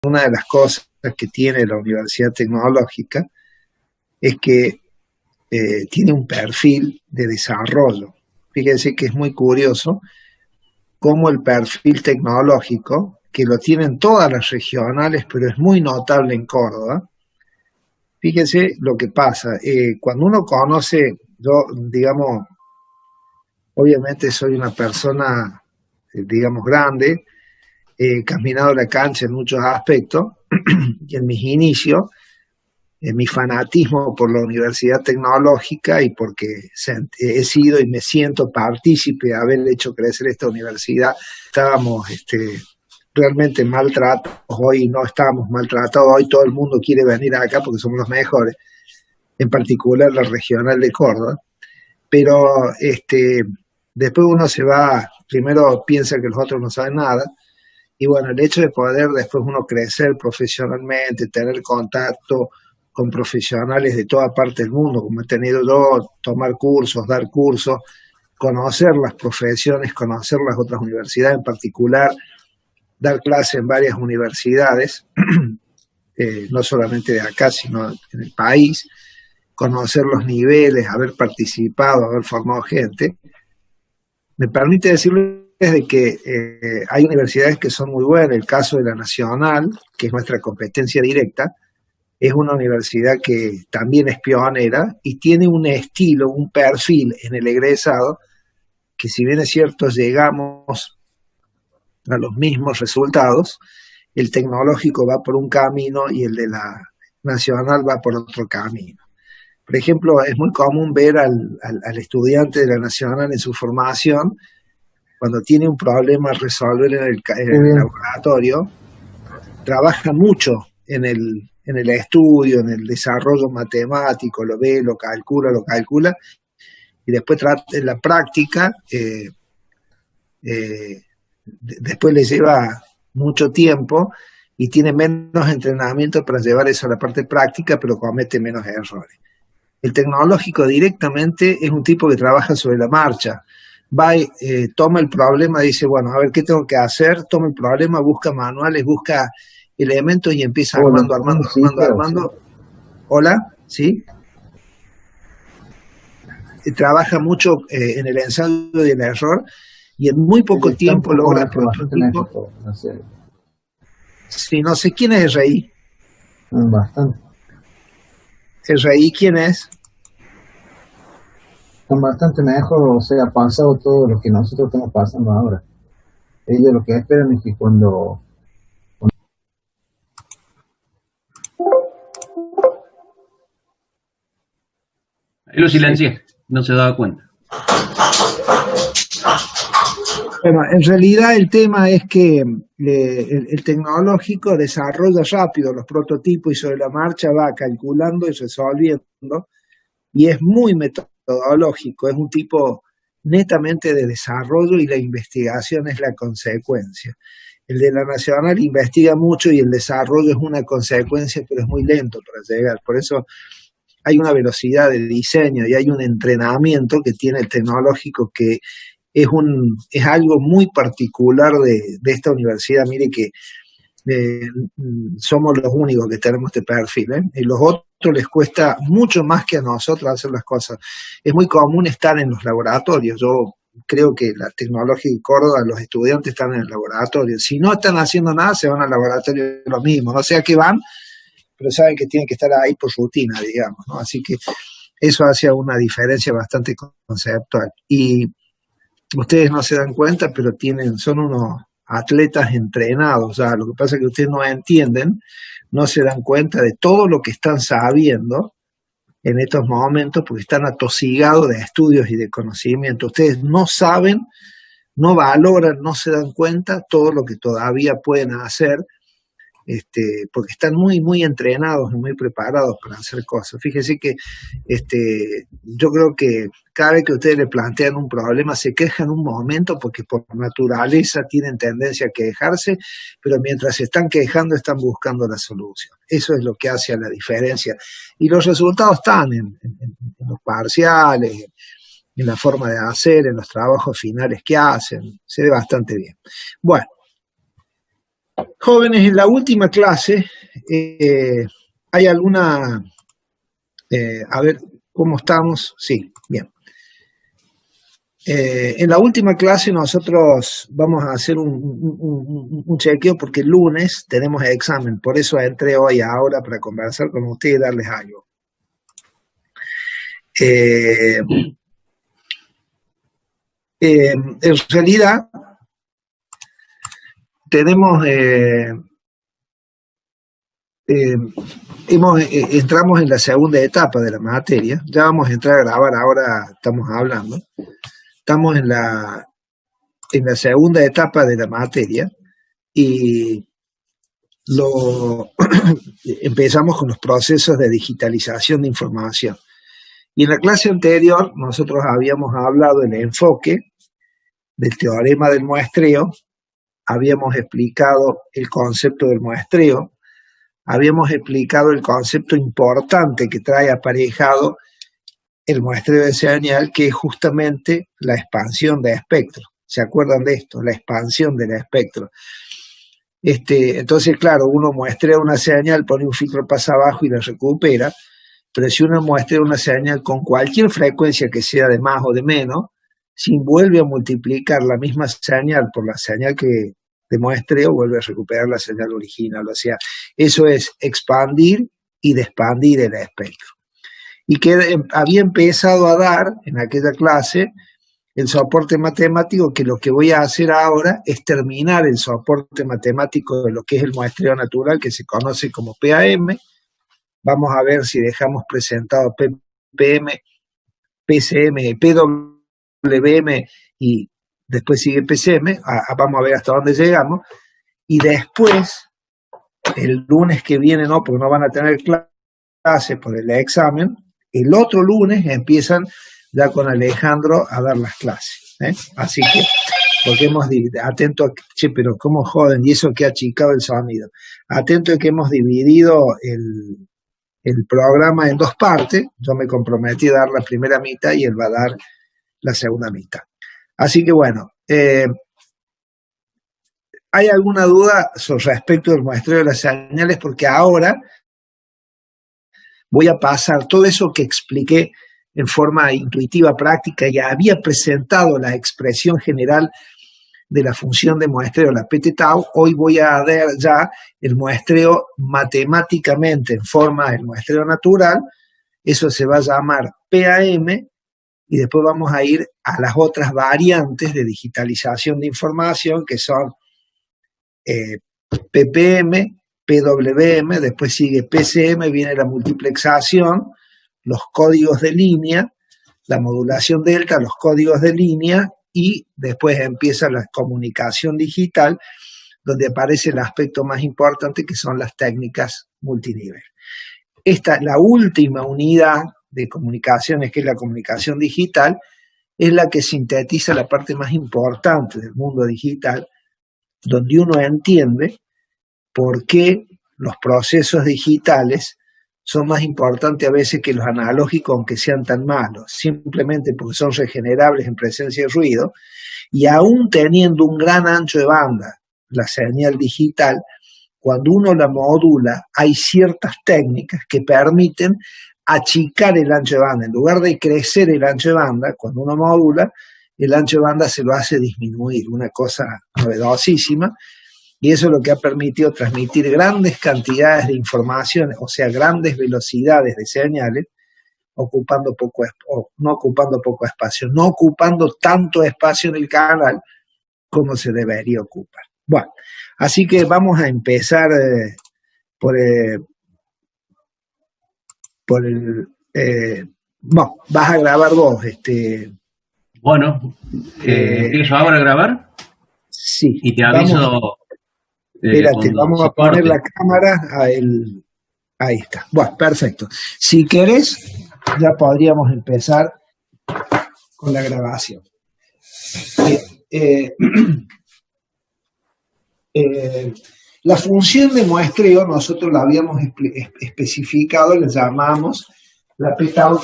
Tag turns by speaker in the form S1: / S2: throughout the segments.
S1: una de las cosas que tiene la Universidad Tecnológica es que tiene un perfil de desarrollo. Fíjense que es muy curioso cómo el perfil tecnológico, que lo tienen todas las regionales, pero es muy notable en Córdoba. Fíjense lo que pasa. Cuando uno conoce, yo, digamos, obviamente soy una persona, digamos, grande, he caminado la cancha en muchos aspectos, y en mis inicios, en mi fanatismo por la Universidad Tecnológica y porque he sido y me siento partícipe de haber hecho crecer esta universidad, estábamos realmente maltratados, hoy no estamos maltratados, hoy todo el mundo quiere venir acá porque somos los mejores, en particular la regional de Córdoba, pero después uno se va, primero piensa que los otros no saben nada, y bueno, el hecho de poder después uno crecer profesionalmente, tener contacto con profesionales de toda parte del mundo, como he tenido yo, tomar cursos, dar cursos, conocer las profesiones, conocer las otras universidades, en particular dar clases en varias universidades, no solamente de acá, sino en el país, conocer los niveles, haber participado, haber formado gente, me permite decirles de que hay universidades que son muy buenas. El caso de la Nacional, que es nuestra competencia directa, es una universidad que también es pionera y tiene un estilo, un perfil en el egresado, que si bien es cierto llegamos a los mismos resultados, el tecnológico va por un camino y el de la Nacional va por otro camino. Por ejemplo, es muy común ver al estudiante de la Nacional en su formación, cuando tiene un problema a resolver en el laboratorio, trabaja mucho en el estudio, en el desarrollo matemático, lo ve, lo calcula, y después en la práctica, después le lleva mucho tiempo y tiene menos entrenamiento para llevar eso a la parte práctica, pero comete menos errores. El tecnológico directamente es un tipo que trabaja sobre la marcha. Va, toma el problema, dice, bueno, a ver, ¿qué tengo que hacer? Toma el problema, busca manuales, busca elementos y empieza armando. Hola, ¿sí? Trabaja mucho en el ensayo y el error y en muy poco tiempo logra el prototipo. Sí, no sé quién es el rey.
S2: Bastante.
S1: ¿El rey quién es?
S2: Son bastante mejor, o sea, pasado todo lo que nosotros estamos pasando ahora. Ellos lo que esperan es que cuando
S3: Ahí lo silencié, no se daba cuenta.
S1: Bueno, en realidad el tema es que el tecnológico desarrolla rápido los prototipos y sobre la marcha va calculando y resolviendo, y es muy metodológico, es un tipo netamente de desarrollo y la investigación es la consecuencia. El de la Nacional investiga mucho y el desarrollo es una consecuencia, pero es muy lento para llegar. Por eso hay una velocidad de diseño y hay un entrenamiento que tiene el tecnológico que es algo muy particular de esta universidad. Mire que somos los únicos que tenemos este perfil, ¿eh? Y los otros les cuesta mucho más que a nosotros hacer las cosas. Es muy común estar en los laboratorios. Yo creo que la tecnología de Córdoba, los estudiantes están en el laboratorio. Si no están haciendo nada, se van al laboratorio lo mismo. No sé a qué van, pero saben que tienen que estar ahí por rutina, digamos, ¿no? Así que eso hace una diferencia bastante conceptual. Y ustedes no se dan cuenta, pero son unos atletas entrenados. O sea, lo que pasa es que ustedes no entienden, no se dan cuenta de todo lo que están sabiendo en estos momentos porque están atosigados de estudios y de conocimiento. Ustedes no saben, no valoran, no se dan cuenta todo lo que todavía pueden hacer, porque están muy, muy entrenados y muy preparados para hacer cosas. Fíjense que yo creo que cada vez que ustedes le plantean un problema se quejan un momento porque por naturaleza tienen tendencia a quejarse, pero mientras se están quejando están buscando la solución. Eso es lo que hace a la diferencia. Y los resultados están en los parciales, en la forma de hacer, en los trabajos finales que hacen. Se ve bastante bien. Bueno. Jóvenes, en la última clase hay alguna... a ver, ¿cómo estamos? Sí, bien. En la última clase nosotros vamos a hacer un chequeo porque el lunes tenemos examen, por eso entré hoy ahora para conversar con ustedes y darles algo. En realidad tenemos entramos en la segunda etapa de la materia, ya vamos a entrar a grabar, ahora estamos hablando. Estamos en la segunda etapa de la materia y empezamos con los procesos de digitalización de información. Y en la clase anterior nosotros habíamos hablado del enfoque del teorema del muestreo, habíamos explicado el concepto del muestreo, habíamos explicado el concepto importante que trae aparejado el muestreo de señal, que es justamente la expansión de espectro. ¿Se acuerdan de esto? La expansión del espectro. Entonces, claro, uno muestrea una señal, pone un filtro pasa abajo y la recupera, pero si uno muestrea una señal con cualquier frecuencia que sea de más o de menos, si vuelve a multiplicar la misma señal por la señal que de muestreo, vuelve a recuperar la señal original. O sea, eso es expandir y despandir el espectro. Y que había empezado a dar en aquella clase el soporte matemático, que lo que voy a hacer ahora es terminar el soporte matemático de lo que es el muestreo natural, que se conoce como PAM. Vamos a ver si dejamos presentado PPM, PCM, PWM y después sigue PCM. Vamos a ver hasta dónde llegamos. Y después, el lunes que viene, no, porque no van a tener clases por el examen, el otro lunes empiezan ya con Alejandro a dar las clases. Así que, porque hemos atento a, che, pero cómo joden, y eso que ha achicado el sonido. Atento a que hemos dividido el programa en dos partes. Yo me comprometí a dar la primera mitad y él va a dar la segunda mitad. Así que bueno, ¿hay alguna duda sobre respecto del muestreo de las señales? Porque ahora voy a pasar todo eso que expliqué en forma intuitiva, práctica, ya había presentado la expresión general de la función de muestreo, la PT-tau. Hoy voy a dar ya el muestreo matemáticamente en forma del muestreo natural. Eso se va a llamar PAM y después vamos a ir a las otras variantes de digitalización de información que son PPM, PWM, después sigue PCM, viene la multiplexación, los códigos de línea, la modulación delta, los códigos de línea, y después empieza la comunicación digital, donde aparece el aspecto más importante, que son las técnicas multinivel. La última unidad de comunicaciones, que es la comunicación digital, es la que sintetiza la parte más importante del mundo digital, donde uno entiende por qué los procesos digitales son más importantes a veces que los analógicos, aunque sean tan malos, simplemente porque son regenerables en presencia de ruido, y aún teniendo un gran ancho de banda, la señal digital, cuando uno la modula, hay ciertas técnicas que permiten achicar el ancho de banda. En lugar de crecer el ancho de banda, cuando uno modula, el ancho de banda se lo hace disminuir, una cosa novedosísima. Y eso es lo que ha permitido transmitir grandes cantidades de información, o sea, grandes velocidades de señales, no ocupando poco espacio, no ocupando tanto espacio en el canal como se debería ocupar. Bueno, así que vamos a empezar bueno, vas a grabar vos.
S3: Bueno, ¿empiezo ahora a grabar?
S1: Sí.
S3: Y te aviso...
S1: Espérate, vamos a poner la cámara ahí está. Bueno, perfecto. Si querés, ya podríamos empezar con la grabación. La función de muestreo nosotros la habíamos especificado, la llamamos la PT-tau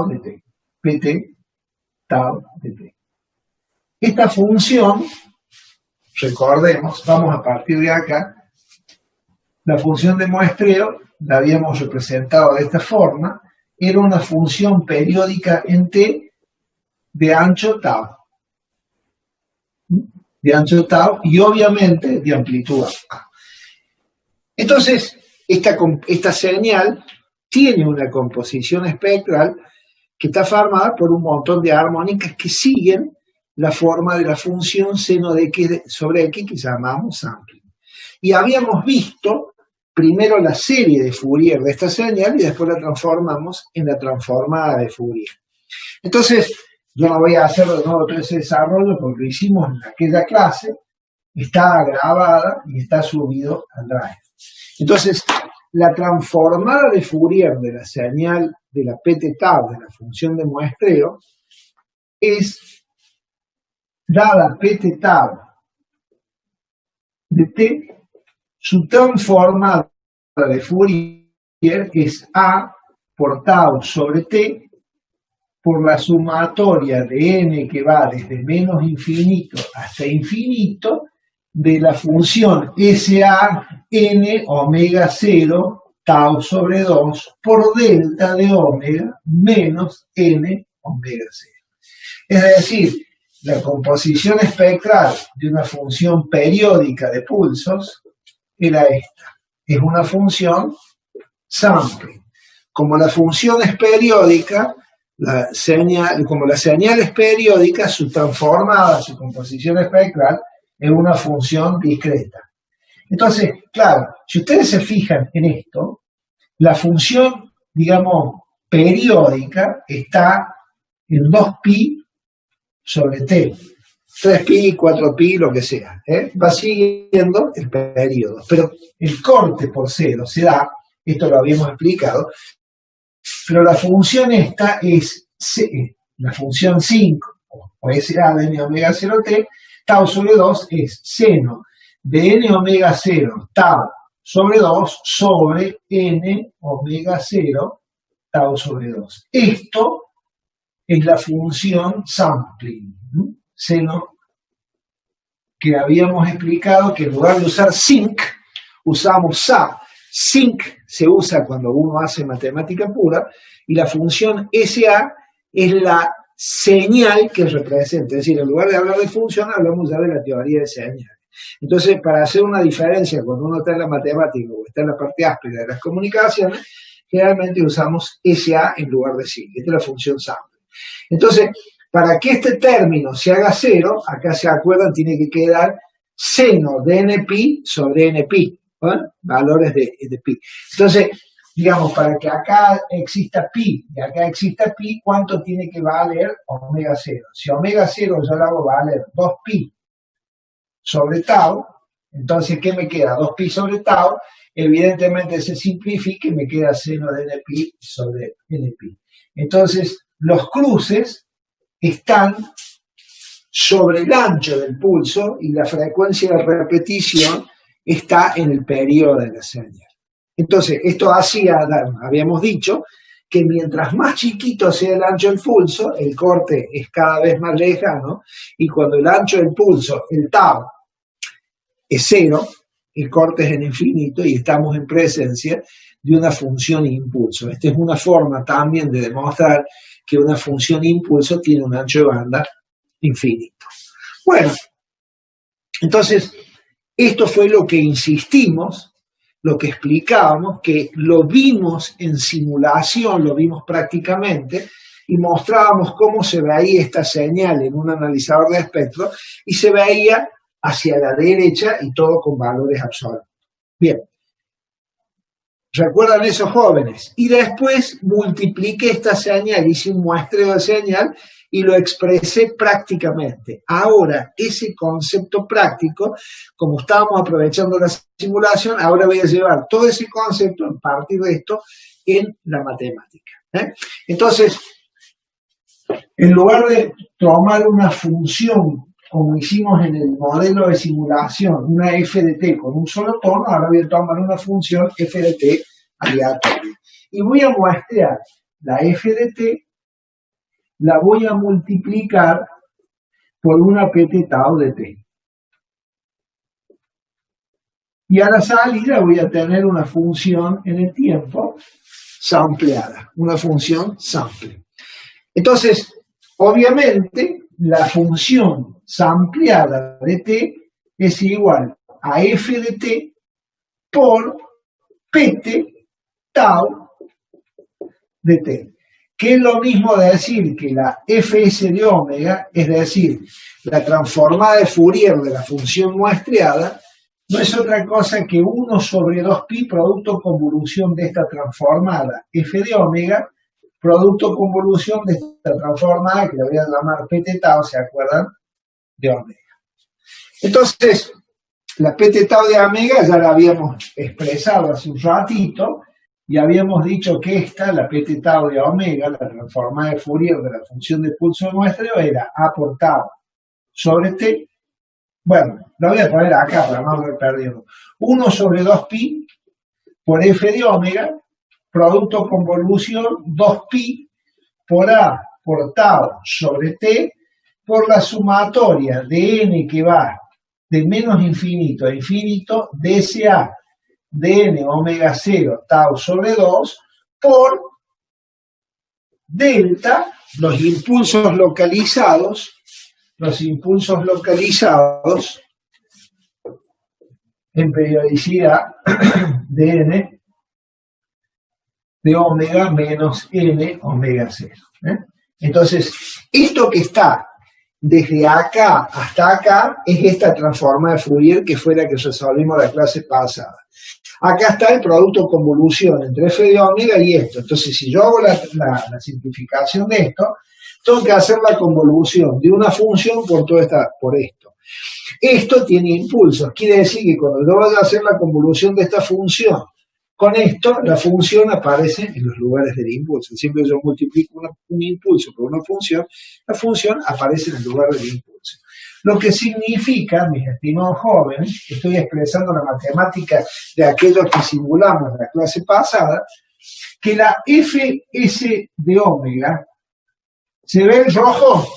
S1: de T. PT-tau de T. Esta función recordemos, vamos a partir de acá, la función de muestreo la habíamos representado de esta forma, era una función periódica en T de ancho tau. De ancho tau y obviamente de amplitud A. Entonces, esta señal tiene una composición espectral que está formada por un montón de armónicas que siguen la forma de la función seno de x sobre x que llamamos sampling. Y habíamos visto primero la serie de Fourier de esta señal y después la transformamos en la transformada de Fourier. Entonces, yo no voy a hacer de nuevo todo ese desarrollo porque lo hicimos en aquella clase, está grabada y está subido al Drive. Entonces, la transformada de Fourier de la señal de la PT tau, de la función de muestreo, es dada PT tau de T, su transformada de Fourier es A por tau sobre T por la sumatoria de n que va desde menos infinito hasta infinito de la función SA n omega 0 tau sobre 2 por delta de omega menos n omega 0. Es decir, la composición espectral de una función periódica de pulsos era esta. Es una función sampling. Como la función es periódica, como la señal es periódica, su transformada, su composición espectral, es una función discreta. Entonces, claro, si ustedes se fijan en esto, la función, digamos, periódica está en 2pi sobre t, 3pi, 4pi, lo que sea, va siguiendo el periodo, pero el corte por cero se da, esto lo habíamos explicado, pero la función esta es la función 5, o SA de n omega 0t, tau sobre 2 es seno de n omega 0 tau sobre 2 sobre n omega 0 tau sobre 2. Esto es la función sampling, seno, que habíamos explicado que en lugar de usar sinc, usamos SA. Sinc se usa cuando uno hace matemática pura y la función SA es la señal que representa. Es decir, en lugar de hablar de función, hablamos ya de la teoría de señales. Entonces, para hacer una diferencia cuando uno está en la matemática o está en la parte áspera de las comunicaciones, generalmente usamos SA en lugar de sinc. Esta es la función sample. Entonces, para que este término se haga cero, acá se acuerdan, tiene que quedar seno de npi sobre npi. ¿Bueno? Valores de pi. Entonces, digamos, para que acá exista pi y acá exista pi, ¿cuánto tiene que valer omega 0? Si omega 0 yo lo hago valer 2pi sobre tau, entonces, ¿qué me queda? 2pi sobre tau, evidentemente se simplifica y me queda seno de npi sobre npi. Entonces, los cruces están sobre el ancho del pulso y la frecuencia de repetición está en el periodo de la señal. Entonces, esto hacía, habíamos dicho, que mientras más chiquito sea el ancho del pulso, el corte es cada vez más lejano, y cuando el ancho del pulso, el tau, es cero, el corte es en infinito, y estamos en presencia de una función impulso. Esta es una forma también de demostrar que una función impulso tiene un ancho de banda infinito. Bueno, entonces, esto fue lo que insistimos, lo que explicábamos, que lo vimos en simulación, lo vimos prácticamente, y mostrábamos cómo se veía esta señal en un analizador de espectro, y se veía hacia la derecha y todo con valores absolutos. Bien. ¿Recuerdan esos jóvenes? Y después multipliqué esta señal, hice un muestreo de señal y lo expresé prácticamente. Ahora, ese concepto práctico, como estábamos aprovechando la simulación, ahora voy a llevar todo ese concepto a partir de esto en la matemática. Entonces, en lugar de tomar una función, como hicimos en el modelo de simulación, una f de t con un solo tono, ahora voy a tomar una función f de t aleatoria. Y voy a muestrear la f de t, la voy a multiplicar por una pt tau de t. y a la salida voy a tener una función en el tiempo sampleada, una función sample. Entonces, obviamente, la función sampleada de t es igual a f de t por pt tau de t, que es lo mismo de decir que la fs de omega, es decir, la transformada de Fourier de la función muestreada, no es otra cosa que 1 sobre 2pi producto convolución de esta transformada f de omega, producto convolución de esta transformada, que la voy a llamar pt tau, ¿se acuerdan? De omega. Entonces, la pt tau de omega ya la habíamos expresado hace un ratito, y habíamos dicho que esta, la pt tau de omega, la transformada de Fourier de la función de pulso muestreo, era a por tau sobre t. Bueno, lo voy a poner acá para no haber perdido. 1 sobre 2pi por f de omega, producto convolución 2pi por a por tau sobre t, por la sumatoria de n que va de menos infinito a infinito, dsa de n omega 0 tau sobre 2, por delta, los impulsos localizados en periodicidad de n de omega menos n omega 0. Entonces, esto que está desde acá hasta acá es esta transformada de Fourier que fue la que resolvimos la clase pasada. Acá está el producto convolución entre f de omega y esto. Entonces, si yo hago la simplificación de esto, tengo que hacer la convolución de una función por esto. Esto tiene impulsos. Quiere decir que cuando yo vaya a hacer la convolución de esta función con esto, la función aparece en los lugares del impulso. Siempre yo multiplico un impulso por una función, la función aparece en el lugar del impulso. Lo que significa, mis estimados jóvenes, estoy expresando la matemática de aquellos que simulamos en la clase pasada, que la fs de omega, ¿se ve el rojo?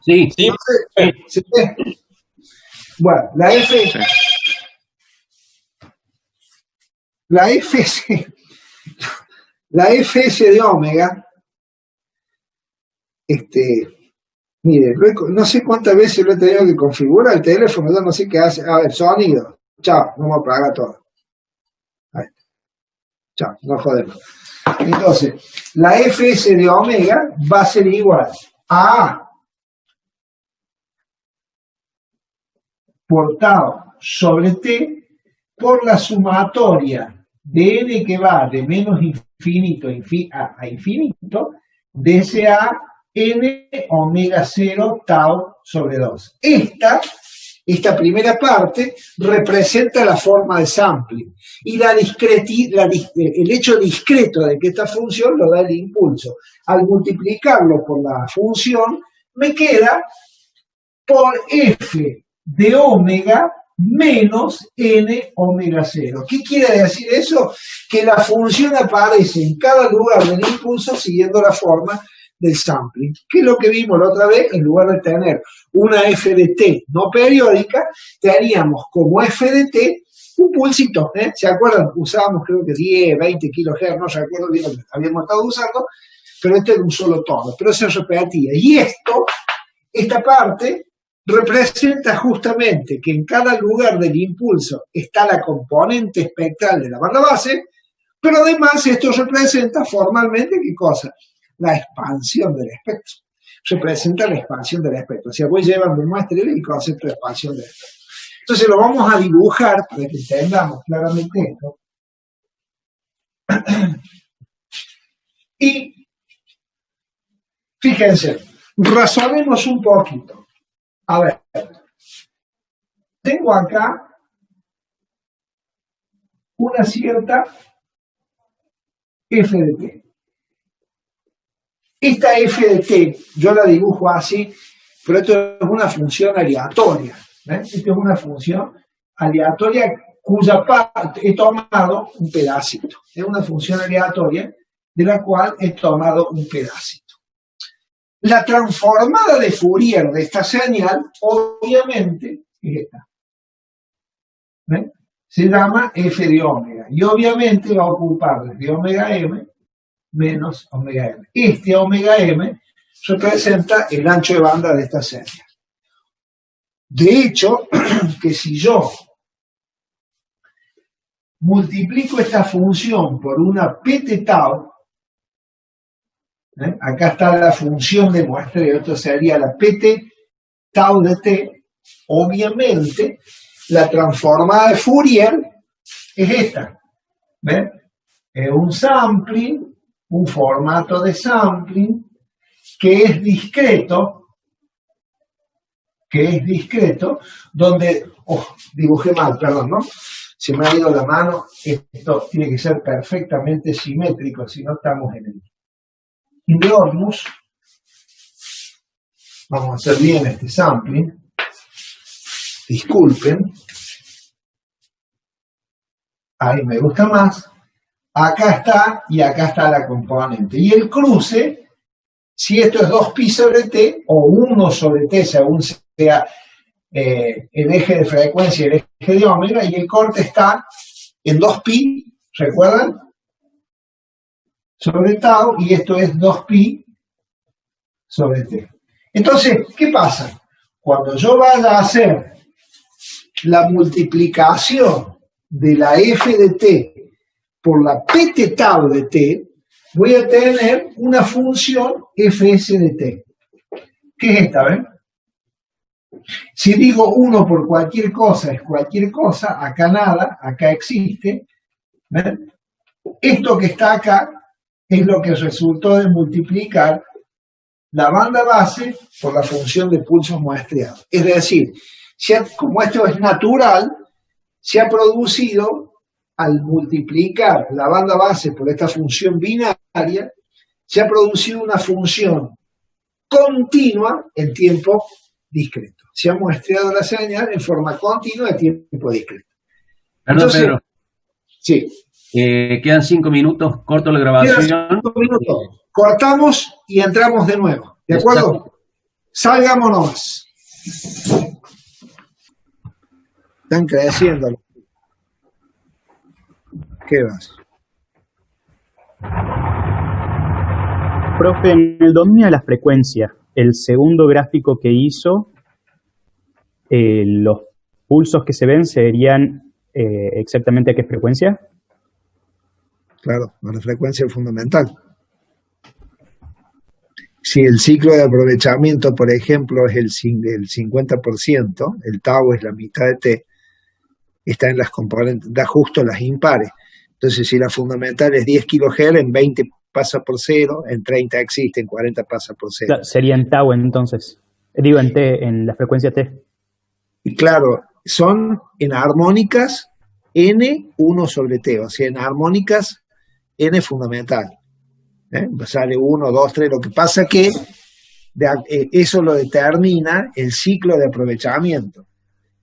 S3: Sí.
S1: Sí. ¿Se ve? Bueno, la fs de omega, mire, no sé cuántas veces lo he tenido que configurar el teléfono, yo no sé qué hace. A ver, sonido, chao, vamos a apagar todo. Ahí. Chao, no jodemos. Entonces, la fs de omega va a ser igual a por tau sobre t por la sumatoria de n que va de menos infinito a infinito, de ese a n omega 0 tau sobre 2. Esta primera parte representa la forma de sampling y el hecho discreto de que esta función lo da el impulso. Al multiplicarlo por la función, me queda por f de omega menos n omega 0. ¿Qué quiere decir eso? Que la función aparece en cada lugar del impulso siguiendo la forma del sampling, que es lo que vimos la otra vez. En lugar de tener una f de t no periódica, teníamos como f de t un pulsito, ¿se acuerdan? Usábamos creo que 10, 20 kHz, no recuerdo bien lo que habíamos estado usando, pero este era un solo tono, pero se repetía. Y esta parte representa justamente que en cada lugar del impulso está la componente espectral de la banda base, pero además esto representa formalmente, ¿qué cosa? La expansión del espectro. Representa la expansión del espectro. O sea, voy llevando un muestreo y el concepto de expansión del espectro. Entonces lo vamos a dibujar para que entendamos claramente esto. Y fíjense, razonemos un poquito. A ver, tengo acá una cierta f de t. Esta f de t, yo la dibujo así, pero esto es una función aleatoria. Esta es una función aleatoria cuya parte he tomado un pedacito. Es una función aleatoria de la cual he tomado un pedacito. La transformada de Fourier de esta señal, obviamente, es esta. ¿Ven? Se llama f de omega. Y obviamente va a ocupar desde omega m menos omega m. Este omega m representa el ancho de banda de esta señal. De hecho, que si yo multiplico esta función por una pt tau, acá está la función de muestreo, esto sería la pt tau de t, obviamente la transformada de Fourier es esta. ¿Ven? Es un sampling, un formato de sampling que es discreto, donde, dibujé mal, perdón, ¿no? Se me ha ido la mano, esto tiene que ser perfectamente simétrico, si no estamos en el Indeormus. Vamos a hacer bien este sampling. Disculpen. Ahí me gusta más. Acá está y acá está la componente. Y el cruce, si esto es 2pi sobre t o 1 sobre t, según sea el eje de frecuencia y el eje de omega, y el corte está en 2pi, ¿recuerdan? Sobre tau, y esto es 2pi sobre t. Entonces, ¿qué pasa? Cuando yo vaya a hacer la multiplicación de la f de t por la pt tau de t, voy a tener una función fs de t. ¿Qué es esta, ven? Si digo 1 por cualquier cosa es cualquier cosa, acá nada, acá existe. ¿Ven? Esto que está acá es lo que resultó de multiplicar la banda base por la función de pulsos muestreados. Es decir, como esto es natural, se ha producido, al multiplicar la banda base por esta función binaria, se ha producido una función continua en tiempo discreto. Se ha muestreado la señal en forma continua en tiempo discreto.
S3: Perdón,
S1: Entonces,
S3: Pedro.
S1: Sí.
S3: Quedan 5 minutos, corto la grabación.
S1: Quedan 5 minutos. Cortamos y entramos de nuevo. ¿De acuerdo?
S3: Exacto.
S1: Salgámonos. Están creciendo. ¿Qué vas?
S4: Profe, en el dominio de la frecuencia, el segundo gráfico que hizo, los pulsos que se ven serían exactamente a qué frecuencia.
S1: Claro, a la frecuencia fundamental. Si el ciclo de aprovechamiento, por ejemplo, es el 50%, el tau es la mitad de t, está en las componentes, da justo las impares. Entonces, si la fundamental es 10 kHz, en 20 pasa por 0, en 30 existe, en 40 pasa por 0.
S4: Claro, sería en tau entonces. Digo en t, en la frecuencia t.
S1: Y claro, son en armónicas n1 sobre t, o sea, en armónicas n fundamental. Sale 1, 2, 3, lo que pasa que eso lo determina el ciclo de aprovechamiento.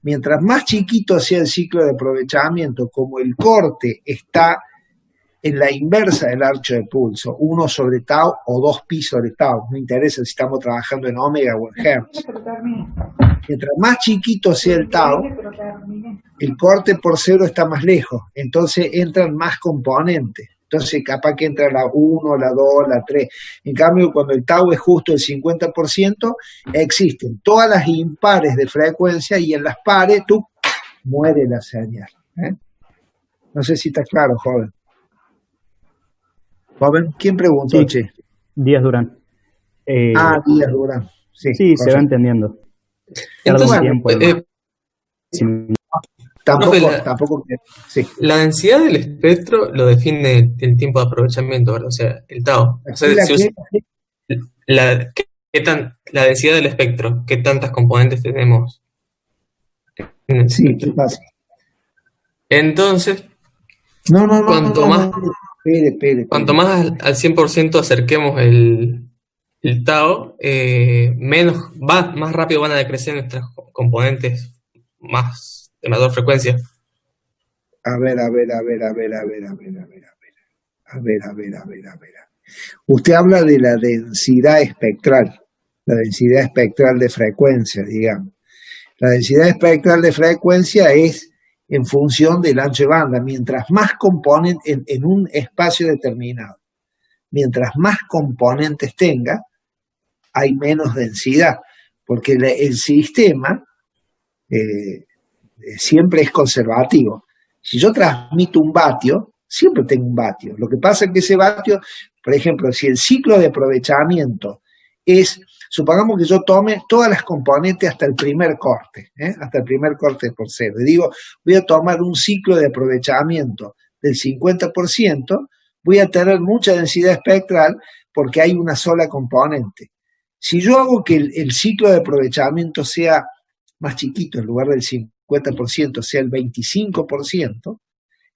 S1: Mientras más chiquito sea el ciclo de aprovechamiento, como el corte está en la inversa del arco de pulso, 1 sobre tau o 2pi sobre tau, no interesa si estamos trabajando en omega o en hertz. Mientras más chiquito sea el tau, el corte por 0 está más lejos, entonces entran más componentes. Entonces capaz que entra la 1, la 2, la 3. En cambio, cuando el tau es justo el 50%, existen todas las impares de frecuencia y en las pares tú muere la señal. No sé si está claro, joven. ¿Joven? ¿Quién preguntó,
S4: Sí,
S1: che?
S4: Díaz Durán.
S1: Díaz Durán. Sí,
S4: Sí, se va entendiendo. Tarda un tiempo.
S1: Tampoco. Sí.
S5: La densidad del espectro lo define el tiempo de aprovechamiento, ¿verdad? O sea, el tau. O sea, la densidad del espectro, ¿qué tantas componentes tenemos?
S1: Sí, ¿qué pasa?
S5: Entonces, cuanto más al 100% acerquemos el tau, más rápido van a decrecer nuestras componentes de mayor frecuencia.
S1: A ver. Usted habla de la densidad espectral. la densidad espectral de frecuencia, digamos. La densidad espectral de frecuencia es en función del ancho de banda. Mientras más componentes en un espacio determinado, mientras más componentes tenga, hay menos densidad, porque el sistema siempre es conservativo. Si yo transmito un vatio, siempre tengo un vatio. Lo que pasa es que ese vatio, por ejemplo, si el ciclo de aprovechamiento es, supongamos que yo tome todas las componentes hasta el primer corte, hasta el primer corte por cero, y digo, voy a tomar un ciclo de aprovechamiento del 50%, voy a tener mucha densidad espectral porque hay una sola componente. Si yo hago que el ciclo de aprovechamiento sea más chiquito, en lugar del 50%, sea el 25%,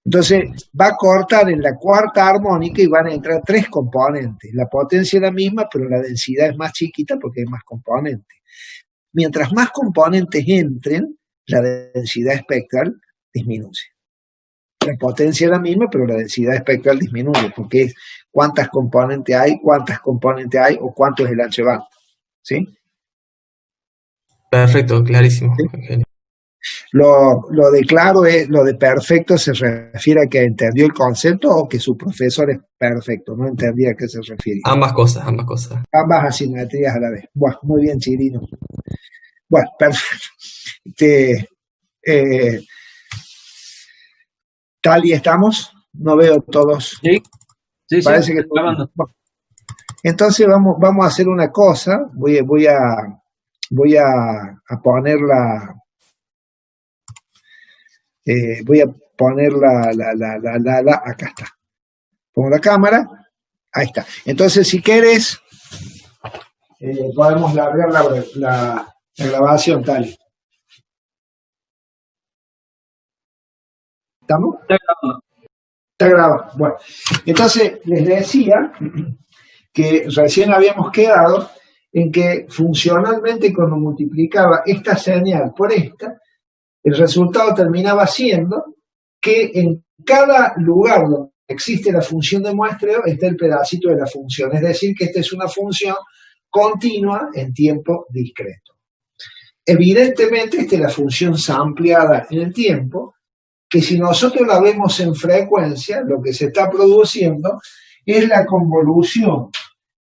S1: entonces va a cortar en la cuarta armónica y van a entrar 3 componentes. La potencia es la misma, pero la densidad es más chiquita porque hay más componentes. Mientras más componentes entren, la densidad espectral disminuye. La potencia es la misma, pero la densidad espectral disminuye, porque es cuántas componentes hay o cuánto es el ancho de banda. ¿Sí?
S5: Perfecto, clarísimo.
S1: ¿Sí? Lo de claro es, lo de perfecto se refiere a que entendió el concepto o que su profesor es perfecto, no entendía a qué se refiere.
S5: Ambas cosas.
S1: Ambas asimetrías a la vez. Bueno, muy bien, Chirino. Bueno, perfecto. ¿Tal y estamos? No veo todos.
S3: Sí,
S1: parece que bueno, entonces vamos a hacer una cosa. Voy a poner la acá está. Pongo la cámara. Ahí está. Entonces, si quieres, podemos largar la grabación, tal. ¿Estamos? Está grabado. Bueno, entonces les decía que recién habíamos quedado en que funcionalmente cuando multiplicaba esta señal por esta, el resultado terminaba siendo que en cada lugar donde existe la función de muestreo está el pedacito de la función, es decir, que esta es una función continua en tiempo discreto. Evidentemente, esta es la función sampleada en el tiempo, que si nosotros la vemos en frecuencia, lo que se está produciendo es la convolución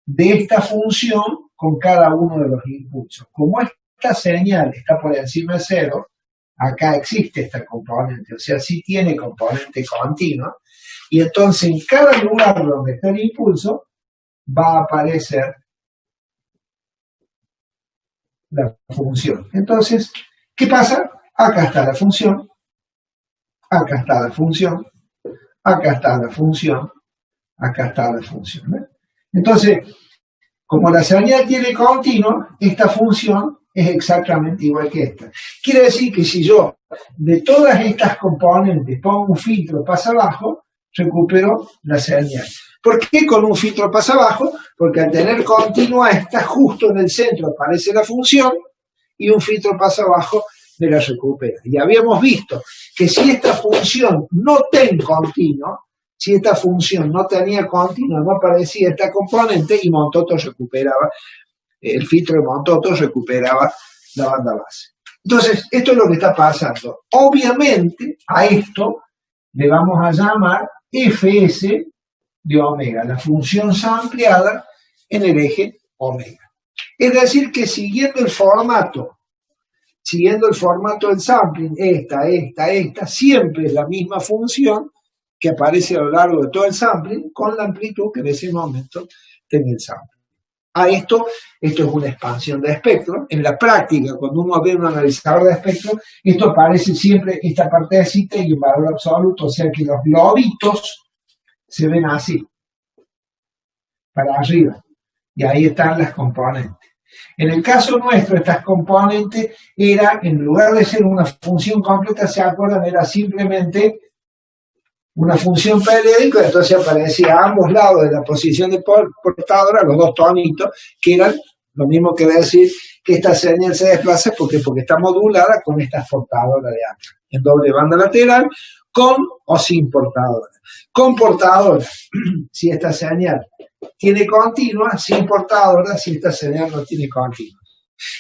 S1: de esta función con cada uno de los impulsos. Como esta señal está por encima de cero, acá existe esta componente, o sea, sí tiene componente continua, y entonces en cada lugar donde está el impulso va a aparecer la función. Entonces, ¿qué pasa? Acá está la función, acá está la función, acá está la función, acá está la función. ¿Ves? Entonces, como la señal tiene continuo, esta función es exactamente igual que esta. Quiere decir que si yo de todas estas componentes pongo un filtro pasa abajo, recupero la señal. ¿Por qué con un filtro pasa abajo? Porque al tener continua esta, justo en el centro aparece la función y un filtro pasa abajo me la recupera. Y habíamos visto que si esta función no tiene continuo, si esta función no tenía continuo, no aparecía esta componente y Montoto recuperaba, el filtro de Montoto recuperaba la banda base. Entonces, esto es lo que está pasando. Obviamente, a esto le vamos a llamar fs de omega, la función sampleada en el eje omega. Es decir, que siguiendo el formato del sampling, esta, siempre es la misma función que aparece a lo largo de todo el sampling con la amplitud que en ese momento tiene el sampling. A esto es una expansión de espectro. En la práctica, cuando uno ve un analizador de espectro, esto aparece siempre, esta partecita y en valor absoluto, o sea que los globitos se ven así, para arriba, y ahí están las componentes. En el caso nuestro, estas componentes era, en lugar de ser una función completa, ¿se acuerdan? Era simplemente una función periódica, entonces aparecía a ambos lados de la posición de portadora los dos tonitos, que eran lo mismo que decir que esta señal se desplaza porque está modulada con estas portadoras de acá, en doble banda lateral, con o sin portadora. Con portadora, si esta señal tiene continua, sin portadora si esta señal no tiene continua.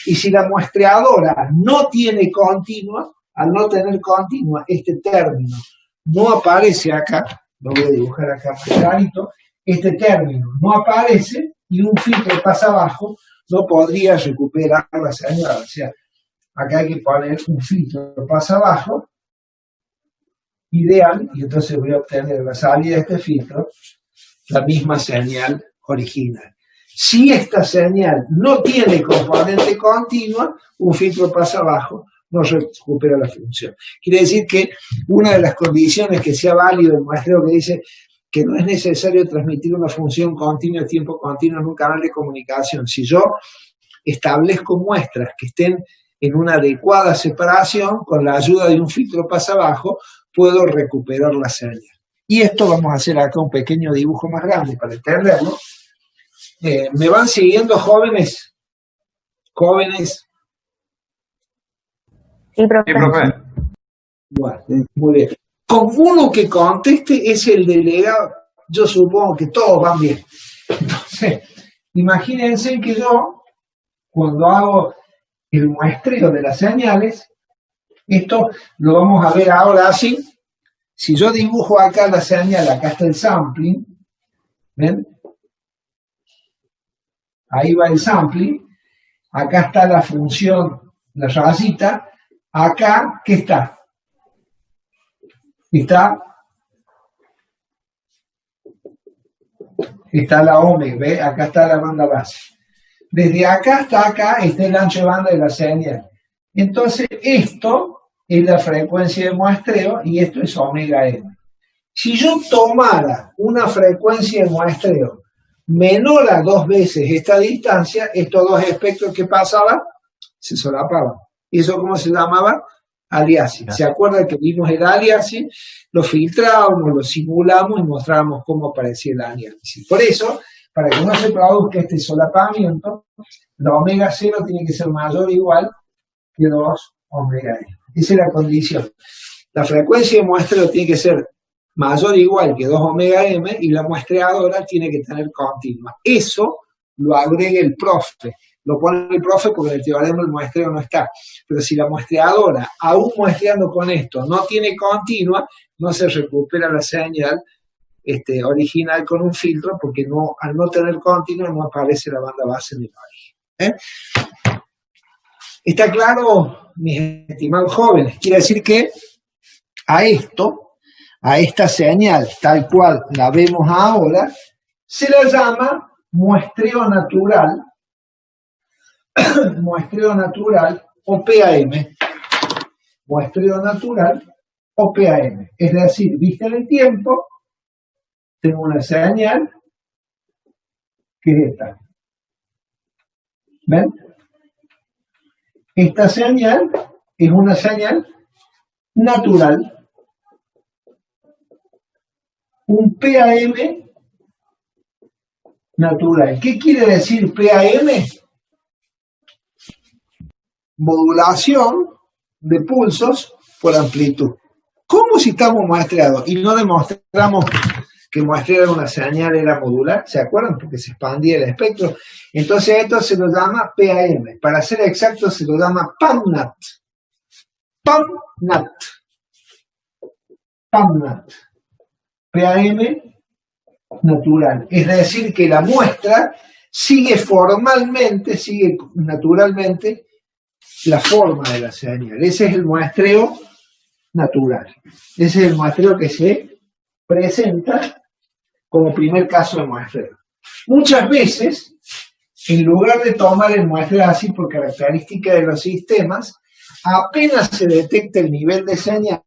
S1: Y si la muestreadora no tiene continua, al no tener continua, este término no aparece acá, lo voy a dibujar acá más clarito, este término no aparece y un filtro pasa abajo, no podría recuperar la señal. O sea, acá hay que poner un filtro pasa abajo, ideal, y entonces voy a obtener la salida de este filtro la misma señal original. Si esta señal no tiene componente continua, un filtro pasa abajo, no recupera la función. Quiere decir que una de las condiciones que sea válido el muestreo que dice que no es necesario transmitir una función continua a tiempo continuo en un canal de comunicación. Si yo establezco muestras que estén en una adecuada separación, con la ayuda de un filtro pasa abajo, puedo recuperar la señal. Y esto vamos a hacer acá un pequeño dibujo más grande para entenderlo. ¿Me van siguiendo, jóvenes? ¿Jóvenes?
S6: Sí, profe.
S3: Sí, profe.
S1: Bueno, muy bien. Con uno que conteste es el delegado, yo supongo que todos van bien. Entonces, imagínense que yo, cuando hago el muestreo de las señales, esto lo vamos a ver ahora así. Si yo dibujo acá la señal, acá está el sampling, ¿ven? Ahí va el sampling, acá está la función, la rayita, acá, ¿qué está? Está la omega, ¿ve? Acá está la banda base. Desde acá hasta acá está el ancho de banda de la señal. Entonces, esto es la frecuencia de muestreo y esto es omega m. Si yo tomara una frecuencia de muestreo menor a 2 veces esta distancia, estos dos espectros que pasaban se solapaban. ¿Y eso cómo se llamaba? Aliasing. ¿Se acuerdan que vimos el aliasing? Lo filtrábamos, lo simulamos y mostrábamos cómo aparecía el aliasing. Por eso, para que no se produzca este solapamiento, la omega 0 tiene que ser mayor o igual que 2 omega m. Esa es la condición. La frecuencia de muestreo tiene que ser mayor o igual que 2 omega m y la muestreadora tiene que tener continua. Eso lo agrega el profe. Lo pone el profe porque en el teorema el muestreo no está. Pero si la muestreadora, aún muestreando con esto, no tiene continua, no se recupera la señal original con un filtro porque no, al no tener continua no aparece la banda base en el origen. ¿Está claro, mis estimados jóvenes? Quiere decir que a esta señal, tal cual la vemos ahora, se la llama muestreo natural o PAM. Muestreo natural o PAM. Es decir, vista en el tiempo, tengo una señal que es esta. ¿Ven? Esta señal es una señal natural. Un PAM natural. ¿Qué quiere decir PAM? Modulación de pulsos por amplitud. ¿Cómo si estamos muestreados? Y no demostramos que muestrear una señal era modular, ¿se acuerdan? Porque se expandía el espectro. Entonces esto se lo llama PAM. Para ser exacto se lo llama PAMNAT. PAMNAT. PAMNAT. PAM natural. Es decir, que la muestra sigue naturalmente la forma de la señal. Ese es el muestreo natural. Ese es el muestreo que se presenta como primer caso de muestreo. Muchas veces, en lugar de tomar el muestreo así por característica de los sistemas, apenas se detecta el nivel de señal,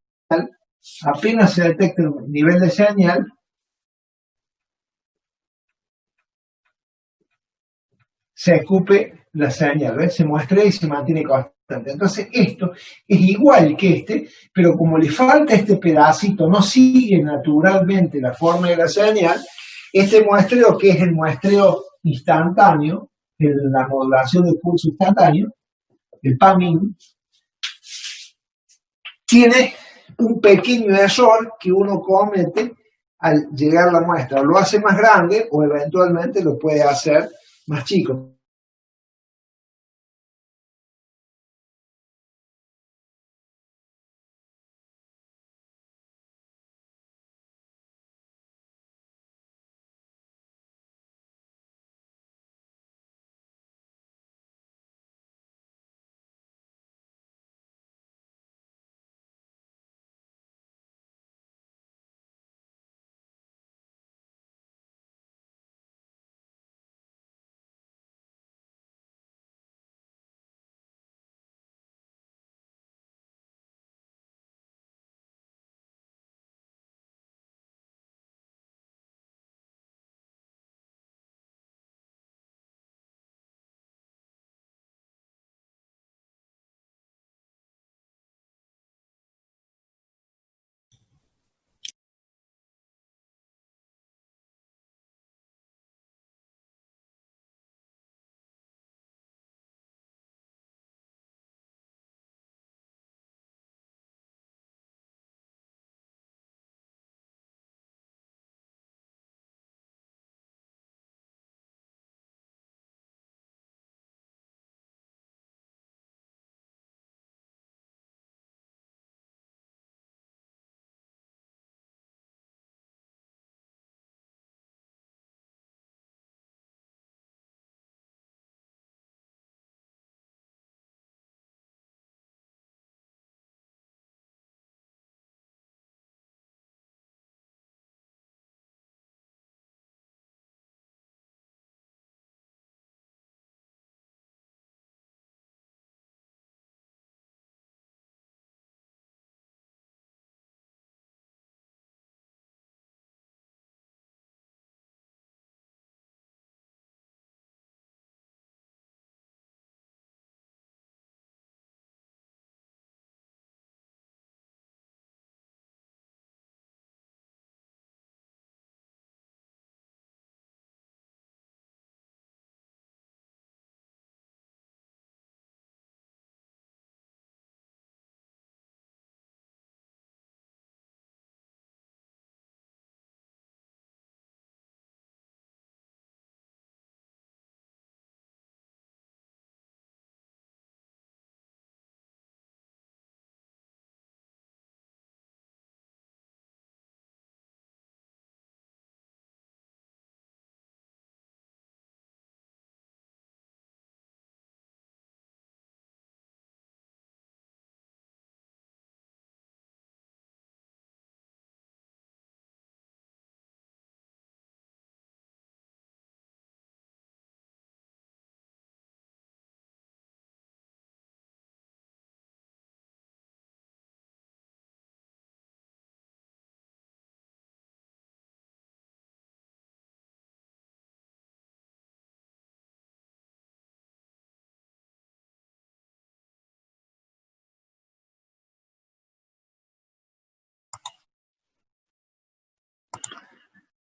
S1: se escupe la señal, ¿ves? Se muestra y se mantiene constante. Entonces esto es igual que pero como le falta este pedacito, no sigue naturalmente la forma de la señal, este muestreo, que es el muestreo instantáneo, la modulación de pulso instantáneo, el PAMIN, tiene un pequeño error que uno comete al llegar la muestra lo hace más grande o eventualmente lo puede hacer más chico.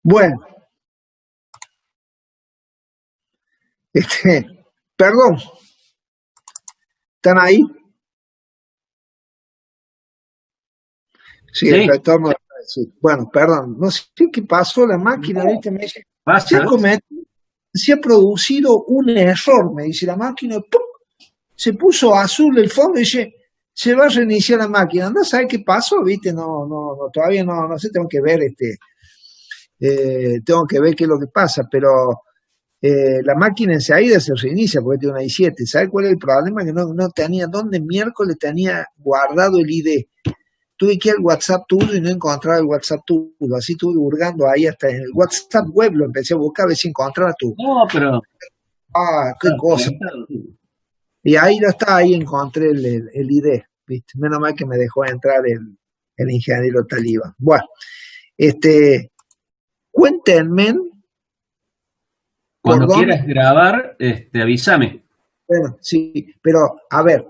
S1: Bueno, perdón, ¿están ahí? Sí, el retorno. Sí. Bueno, perdón, no sé qué pasó, la máquina, ¿viste? Me dice, se ha producido un error, me dice la máquina, ¡pum! Se puso azul el fondo y dice, se va a reiniciar la máquina. No sabes qué pasó, ¿viste? No, todavía no sé, tengo que ver tengo que ver qué es lo que pasa, pero la máquina enseguida se reinicia porque tiene una i7. ¿Sabes cuál es el problema? Que no tenía dónde miércoles tenía guardado el ID. Tuve que ir al WhatsApp tuyo y no encontraba el WhatsApp tuyo. Así estuve hurgando ahí hasta en el WhatsApp web, lo empecé a buscar a ver si encontraba tu.
S3: No, pero.
S1: Qué cosa. Y ahí no está, ahí encontré el ID, ¿viste? Menos mal que me dejó entrar el ingeniero Talibán. Bueno, cuéntenme.
S3: Cuando quieras grabar, avísame.
S1: Bueno, sí, pero a ver,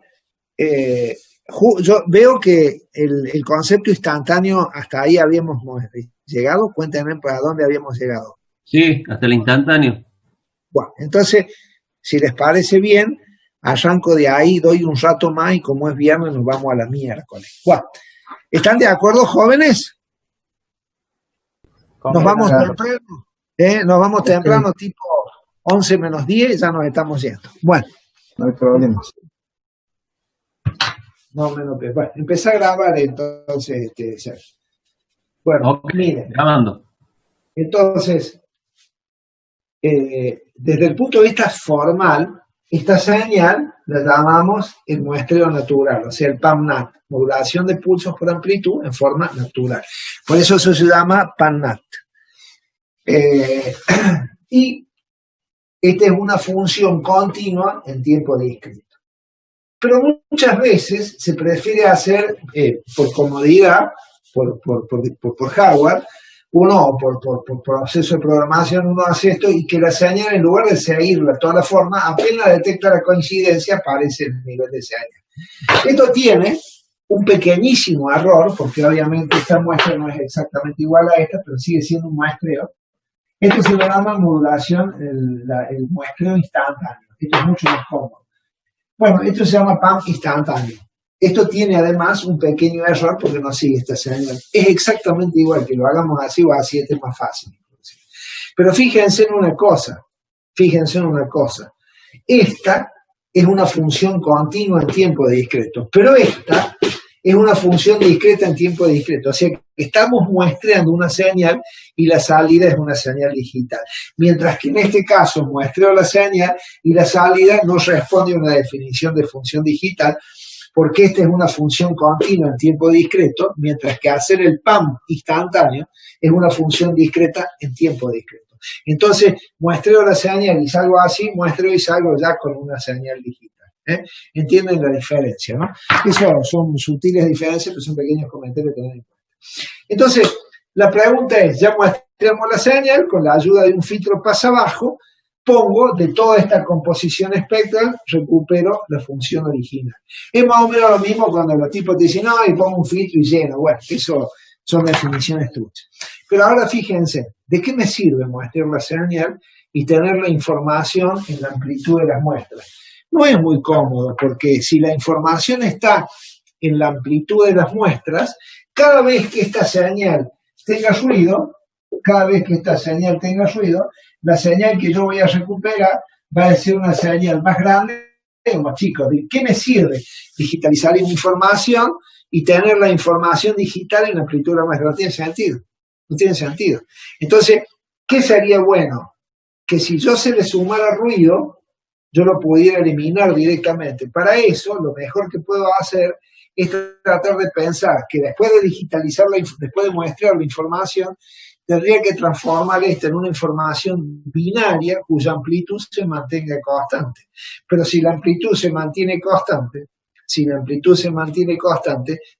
S1: yo veo que el concepto instantáneo, hasta ahí habíamos llegado. Cuéntenme para dónde habíamos llegado.
S3: Sí, hasta el instantáneo.
S1: Bueno, entonces, si les parece bien, arranco de ahí, doy un rato más y como es viernes nos vamos a la miércoles. Bueno, ¿están de acuerdo, jóvenes? Nos vamos
S2: Claro.
S1: temprano, nos vamos temprano, tipo 11 menos 10, ya nos estamos yendo. Bueno,
S2: No hay problema.
S1: más o menos. Bueno, empecé a grabar entonces, Sergio. Bueno,
S3: Ok,
S1: miren,
S3: grabando.
S1: entonces, desde el punto de vista formal, esta señal la llamamos el muestreo natural, o sea, el PAM-NAT, modulación de pulsos por amplitud en forma natural. Por eso se llama PAM-NAT. Y esta es una función continua en tiempo discreto. Pero muchas veces se prefiere hacer, por comodidad, por hardware, por proceso de programación, uno hace esto y que la señal, en lugar de seguirla toda la forma, apenas detecta la coincidencia, aparece el nivel de señal. Esto tiene un pequeñísimo error, porque obviamente esta muestra no es exactamente igual a esta, pero sigue siendo un muestreo. Esto se llama modulación, el muestreo instantáneo. Esto es mucho más cómodo. Bueno, esto se llama PAM instantáneo. Esto tiene además un pequeño error porque no sigue esta señal. Es exactamente igual, que lo hagamos así o así, este es más fácil. Pero fíjense en una cosa. Esta es una función continua en tiempo discreto, pero esta es una función discreta en tiempo discreto. O sea, que estamos muestreando una señal y la salida es una señal digital. Mientras que en este caso muestreo la señal y la salida no responde a una definición de función digital, porque esta es una función continua en tiempo discreto, mientras que hacer el PAM instantáneo es una función discreta en tiempo discreto. Entonces, muestreo la señal y salgo así, muestreo y salgo ya con una señal digital. ¿Entienden la diferencia, no? Eso son sutiles diferencias, pero son pequeños comentarios que tener en cuenta. Entonces, la pregunta es, ya muestramos la señal, con la ayuda de un filtro pasa abajo, pongo de toda esta composición espectral, recupero la función original. Es más o menos lo mismo cuando los tipos te dicen, no, y pongo un filtro y lleno. Bueno, eso son definiciones truchas. Pero ahora fíjense, ¿de qué me sirve muestrear la señal y tener la información en la amplitud de las muestras? No es muy cómodo, porque si la información está en la amplitud de las muestras, cada vez que esta señal tenga ruido, la señal que yo voy a recuperar va a ser una señal más grande o más chica. ¿De qué me sirve digitalizar mi información y tener la información digital en amplitud más grande? No tiene sentido. No tiene sentido. Entonces, ¿qué sería bueno? Que si yo se le sumara ruido, yo lo pudiera eliminar directamente. Para eso, lo mejor que puedo hacer es tratar de pensar que después de digitalizar, después de muestrear la información, tendría que transformar esta en una información binaria cuya amplitud se mantenga constante. Pero si la amplitud se mantiene constante,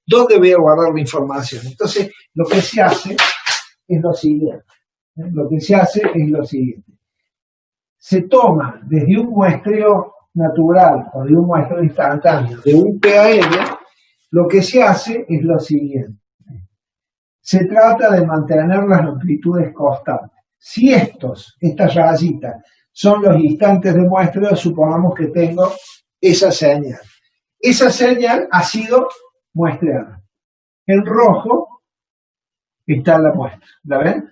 S1: ¿dónde voy a guardar la información? Entonces, lo que se hace es lo siguiente. Se toma desde un muestreo natural o de un muestreo instantáneo, de un PAM, lo que se hace es lo siguiente. Se trata de mantener las amplitudes constantes. Si estas rayitas, son los instantes de muestreo, supongamos que tengo esa señal. Esa señal ha sido muestreada. En rojo está la muestra. ¿La ven?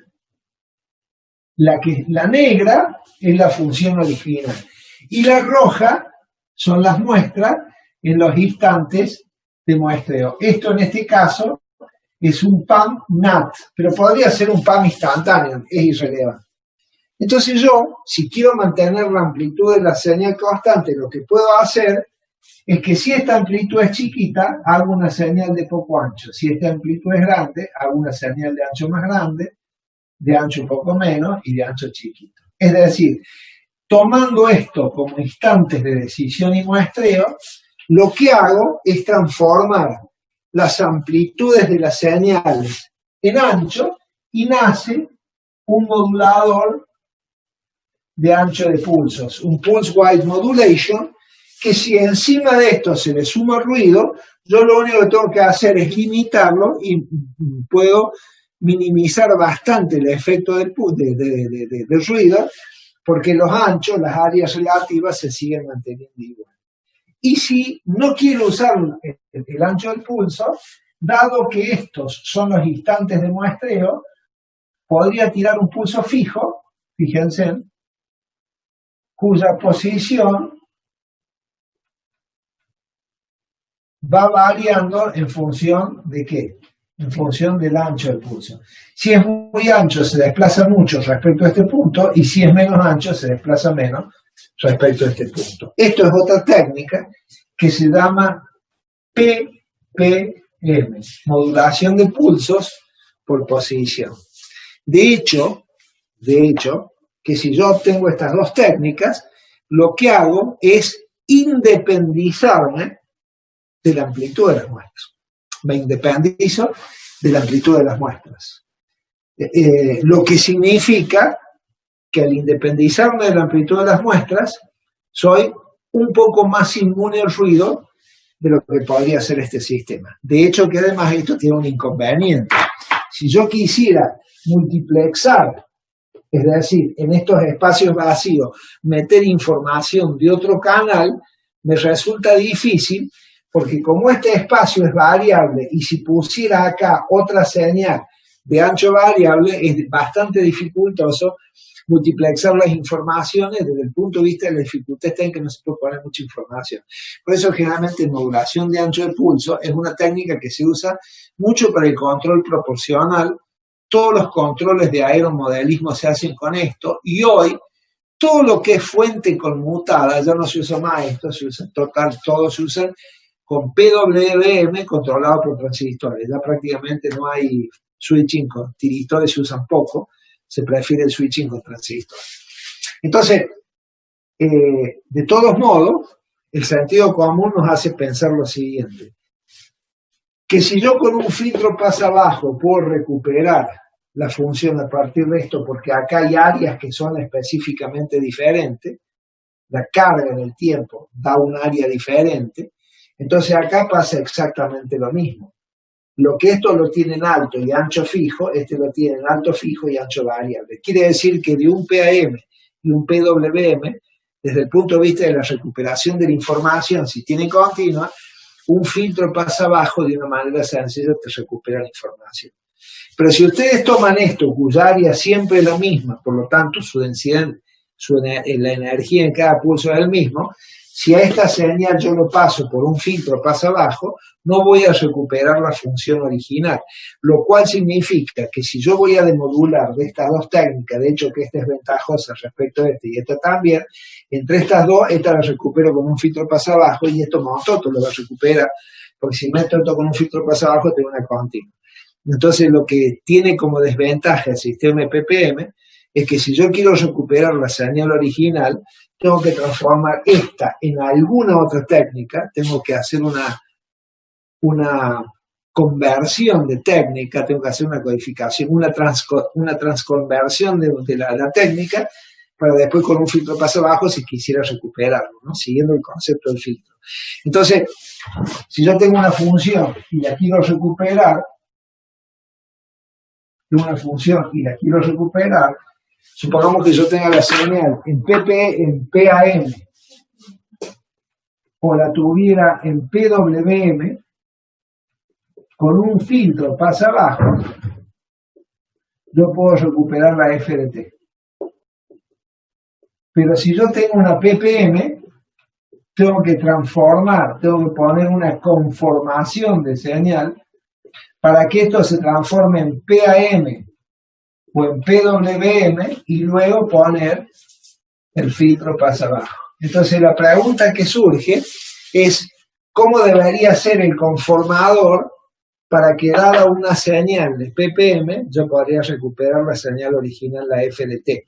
S1: La negra es la función original. Y la roja son las muestras en los instantes de muestreo. Esto en este caso es un PAM NAT, pero podría ser un PAM instantáneo, es irrelevante. Entonces yo, si quiero mantener la amplitud de la señal constante, lo que puedo hacer es que si esta amplitud es chiquita, hago una señal de poco ancho. Si esta amplitud es grande, hago una señal de ancho más grande, de ancho un poco menos y de ancho chiquito. Es decir, tomando esto como instantes de decisión y muestreo, lo que hago es transformar las amplitudes de las señales en ancho y nace un modulador de ancho de pulsos, un pulse width modulation, que si encima de esto se le suma ruido, yo lo único que tengo que hacer es limitarlo y puedo minimizar bastante el efecto del ruido, porque los anchos, las áreas relativas se siguen manteniendo igual. Y si no quiero usar el ancho del pulso, dado que estos son los instantes de muestreo, podría tirar un pulso fijo, fíjense, cuya posición va variando en función de ¿qué? En función del ancho del pulso. Si es muy ancho, se desplaza mucho respecto a este punto, y si es menos ancho, se desplaza menos respecto a este punto. Esto es otra técnica que se llama PPM, modulación de pulsos por posición. De hecho, que si yo obtengo estas dos técnicas, lo que hago es independizarme de la amplitud de las muestras. Me independizo de la amplitud de las muestras. Lo que significa que al independizarme de la amplitud de las muestras, soy un poco más inmune al ruido de lo que podría ser este sistema. De hecho, que además esto tiene un inconveniente. Si yo quisiera multiplexar, es decir, en estos espacios vacíos, meter información de otro canal, me resulta difícil, porque como este espacio es variable, y si pusiera acá otra señal de ancho variable, es bastante dificultoso multiplexar las informaciones desde el punto de vista de la dificultad está en que no se puede poner mucha información. Por eso generalmente modulación de ancho de pulso es una técnica que se usa mucho para el control proporcional. Todos los controles de aeromodelismo se hacen con esto, y hoy todo lo que es fuente conmutada, ya no se usa más esto, se usa total, todo se usa con PWM controlado por transistores. Ya prácticamente no hay switching con tiristores, se usan poco, se prefiere el switching con transistores. Entonces, de todos modos, el sentido común nos hace pensar lo siguiente, que si yo con un filtro pasa abajo puedo recuperar la función a partir de esto, porque acá hay áreas que son específicamente diferentes, la carga en el tiempo da un área diferente, entonces acá pasa exactamente lo mismo. Lo que esto lo tiene en alto y ancho fijo, este lo tiene en alto fijo y ancho variable. Quiere decir que de un PAM y un PWM, desde el punto de vista de la recuperación de la información, si tiene continua, un filtro pasa abajo de una manera sencilla, te recupera la información. Pero si ustedes toman esto, cuya área siempre es la misma, por lo tanto su densidad, la energía en cada pulso es el mismo, si a esta señal yo lo paso por un filtro pasa abajo, no voy a recuperar la función original, lo cual significa que si yo voy a demodular de estas dos técnicas, de hecho que esta es ventajosa respecto a esta y esta también, entre estas dos, esta la recupero con un filtro pasa abajo y esto Montoto lo va a recuperar, porque si meto esto con un filtro pasa abajo tengo una continua. Entonces lo que tiene como desventaja el sistema PPM es que si yo quiero recuperar la señal original, tengo que transformar esta en alguna otra técnica, tengo que hacer una conversión de técnica, tengo que hacer una codificación, una transconversión de la técnica, para después con un filtro paso abajo si quisiera recuperarlo, ¿no? Siguiendo el concepto del filtro. Entonces, si yo tengo una función y la quiero recuperar, supongamos que yo tenga la señal en PAM o la tuviera en PWM, con un filtro pasa abajo, yo puedo recuperar la FDT. Pero si yo tengo una PPM, tengo que transformar, tengo que poner una conformación de señal para que esto se transforme en PAM o en PWM y luego poner el filtro pasa abajo. Entonces la pregunta que surge es ¿cómo debería ser el conformador para que dada una señal de PPM yo podría recuperar la señal original, la FDT?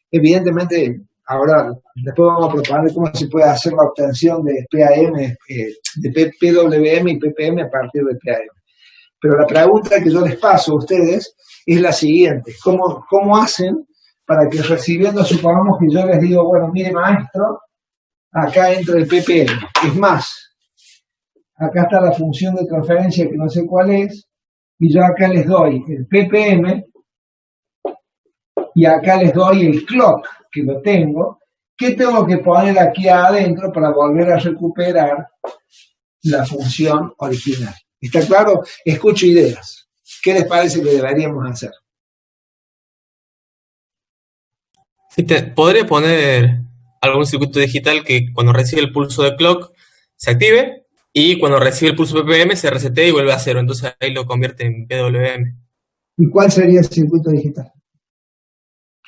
S1: Evidentemente, ahora después vamos a proponer cómo se puede hacer la obtención de PAM, de PWM y PPM a partir de PAM. Pero la pregunta que yo les paso a ustedes es la siguiente. ¿Cómo hacen para que recibiendo, supongamos que yo les digo, bueno, mire maestro, acá entra el PPM. Es más, acá está la función de transferencia que no sé cuál es, y yo acá les doy el PPM, y acá les doy el clock, que lo tengo. ¿Qué tengo que poner aquí adentro para volver a recuperar la función original? ¿Está claro? Escucho ideas. ¿Qué les parece que deberíamos hacer?
S5: Podría poner algún circuito digital que cuando recibe el pulso de clock se active y cuando recibe el pulso PPM se resetea y vuelve a cero. Entonces ahí lo convierte en PWM.
S1: ¿Y cuál sería el circuito digital?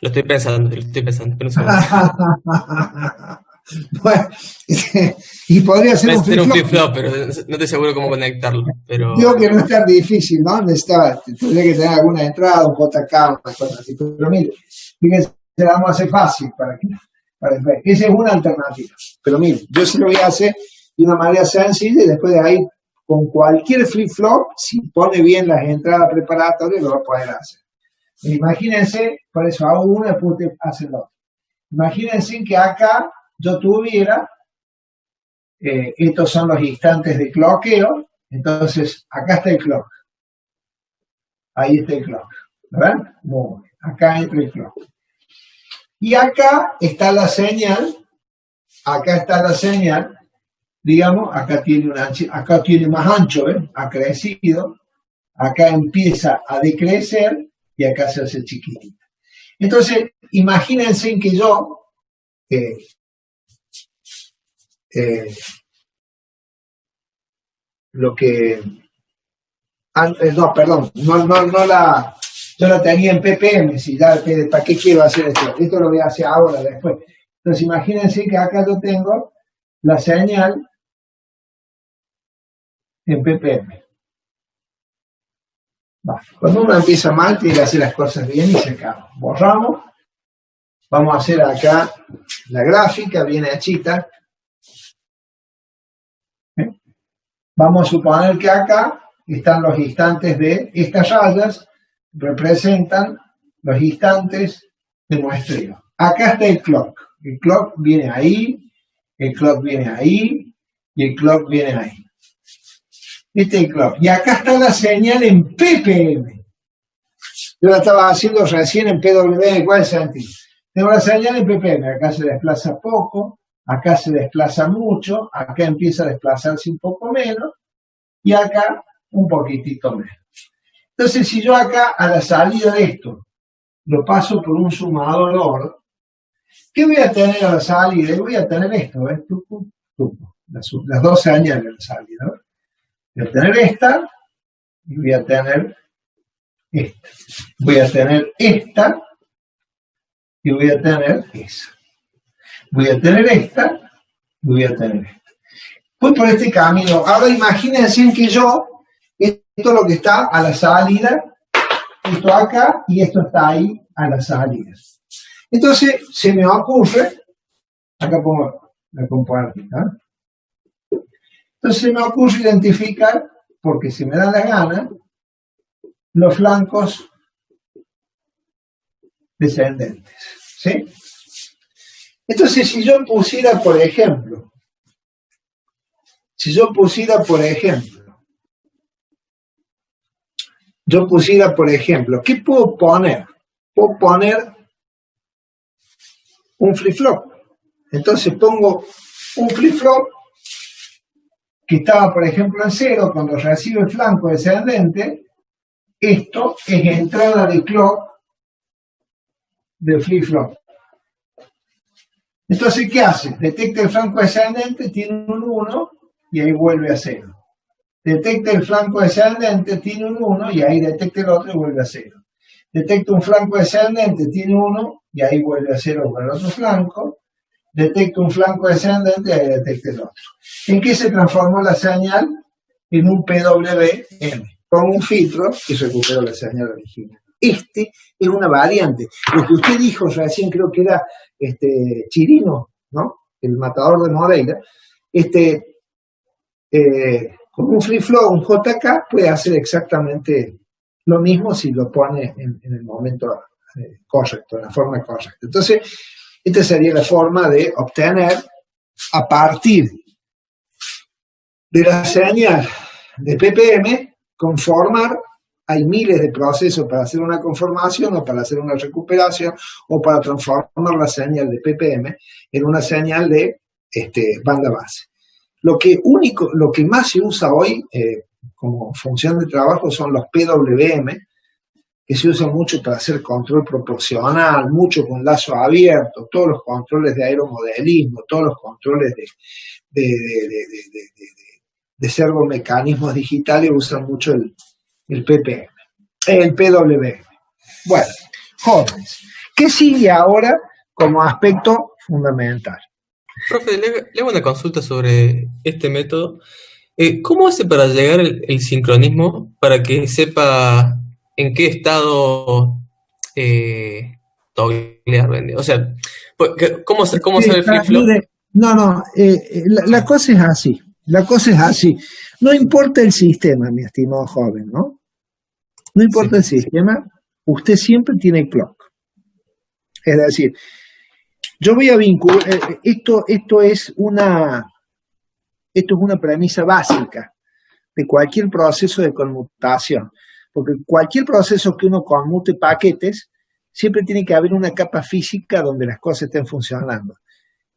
S5: Lo estoy pensando. Pero no sé.
S1: Bueno, y podría ser un
S5: Puede ser un
S1: flip-flop,
S5: flip-flop, pero no estoy seguro cómo conectarlo. Pero
S1: digo que no es tan difícil, ¿no? Tendría que tener alguna entrada, un JK, una cosa así. Pero mire, fíjense, se la vamos a hacer fácil para ver. Esa es una alternativa. Pero mire, yo se lo voy a hacer de una manera sencilla y después de ahí, con cualquier flip-flop, si pone bien las entradas preparatorias, lo va a poder hacer. Imagínense, por eso hago una y después usted hace la otra. Imagínense que acá yo tuviera, estos son los instantes de cloqueo, entonces acá está el clock. Ahí está el clock, ¿verdad? Muy bien. Acá entra el clock. Y acá está la señal, digamos, acá tiene más ancho, ¿ven? Ha crecido, acá empieza a decrecer y acá se hace chiquitita. Entonces, imagínense que yo, lo que, no, perdón, yo la tenía en ppm, si ya, ¿para qué quiero hacer esto? Esto lo voy a hacer ahora, después. Entonces, imagínense que acá yo tengo la señal en ppm. Cuando uno empieza mal, tiene que hacer las cosas bien y se acaba. Borramos. Vamos a hacer acá la gráfica, bien hechita. Vamos a suponer que acá están los instantes de estas rayas, representan los instantes de muestreo. Acá está el clock. El clock viene ahí, el clock viene ahí y el clock viene ahí. Este es el clock. Y acá está la señal en ppm. Yo la estaba haciendo recién en PWM. ¿Cuál es el sentido? Tengo la señal en ppm. Acá se desplaza poco, acá se desplaza mucho, acá empieza a desplazarse un poco menos y acá un poquitito menos. Entonces, si yo acá a la salida de esto lo paso por un sumador OR, ¿qué voy a tener a la salida? Voy a tener esto, ¿ves? Las dos señales a la salida, ¿ves? Voy a tener esta y voy a tener esta. Voy a tener esta y voy a tener esa. Voy a tener esta y voy a tener esta. Voy por este camino. Ahora imagínense que esto es lo que está a la salida, esto acá y esto está ahí a la salida. Entonces se me ocurre, acá pongo la compartida, entonces se me ocurre identificar, porque se me da la gana, los flancos descendentes. ¿Sí? Entonces, si yo pusiera, por ejemplo, ¿qué puedo poner? Puedo poner un flip-flop. Entonces pongo un flip-flop que estaba, por ejemplo, en 0, cuando recibe el flanco descendente, esto es entrada de clock del flip-flop. Entonces, ¿qué hace? Detecta el flanco descendente, tiene un 1 y ahí vuelve a 0. Detecta el flanco descendente, tiene un 1 y ahí detecta el otro y vuelve a 0. Detecta un flanco descendente, tiene 1 y ahí vuelve a 0 con el otro flanco. Detecta un flanco descendente y ahí detecta el otro. ¿En qué se transformó la señal? En un PWM, con un filtro que recuperó la señal original. Este es una variante. Lo que usted dijo recién, creo que era Chirino, ¿no? El matador de Moreira. Con un flip-flop, un JK, puede hacer exactamente lo mismo si lo pone en el momento correcto, en la forma correcta. Entonces, esta sería la forma de obtener, a partir de la señal de ppm, conformar. Hay miles de procesos para hacer una conformación o para hacer una recuperación o para transformar la señal de ppm en una señal de banda base. Lo que más se usa hoy como función de trabajo son los PWM, que se usa mucho para hacer control proporcional, mucho con lazo abierto, todos los controles de aeromodelismo, todos los controles de servomecanismos digitales usan mucho el PPM, el PWM. Bueno, jóvenes, ¿qué sigue ahora como aspecto fundamental?
S5: Profe, le hago una consulta sobre este método. ¿Cómo hace para llegar el sincronismo para que sepa en qué estado toglear? O sea, ¿cómo sabe el flip-flop?
S1: No, la cosa es así. La cosa es así. No importa el sistema, mi estimado joven, ¿no? No importa el sistema, usted siempre tiene clock. Es decir, yo voy a vincular, esto es una premisa básica de cualquier proceso de conmutación, porque cualquier proceso que uno conmute paquetes, siempre tiene que haber una capa física donde las cosas estén funcionando.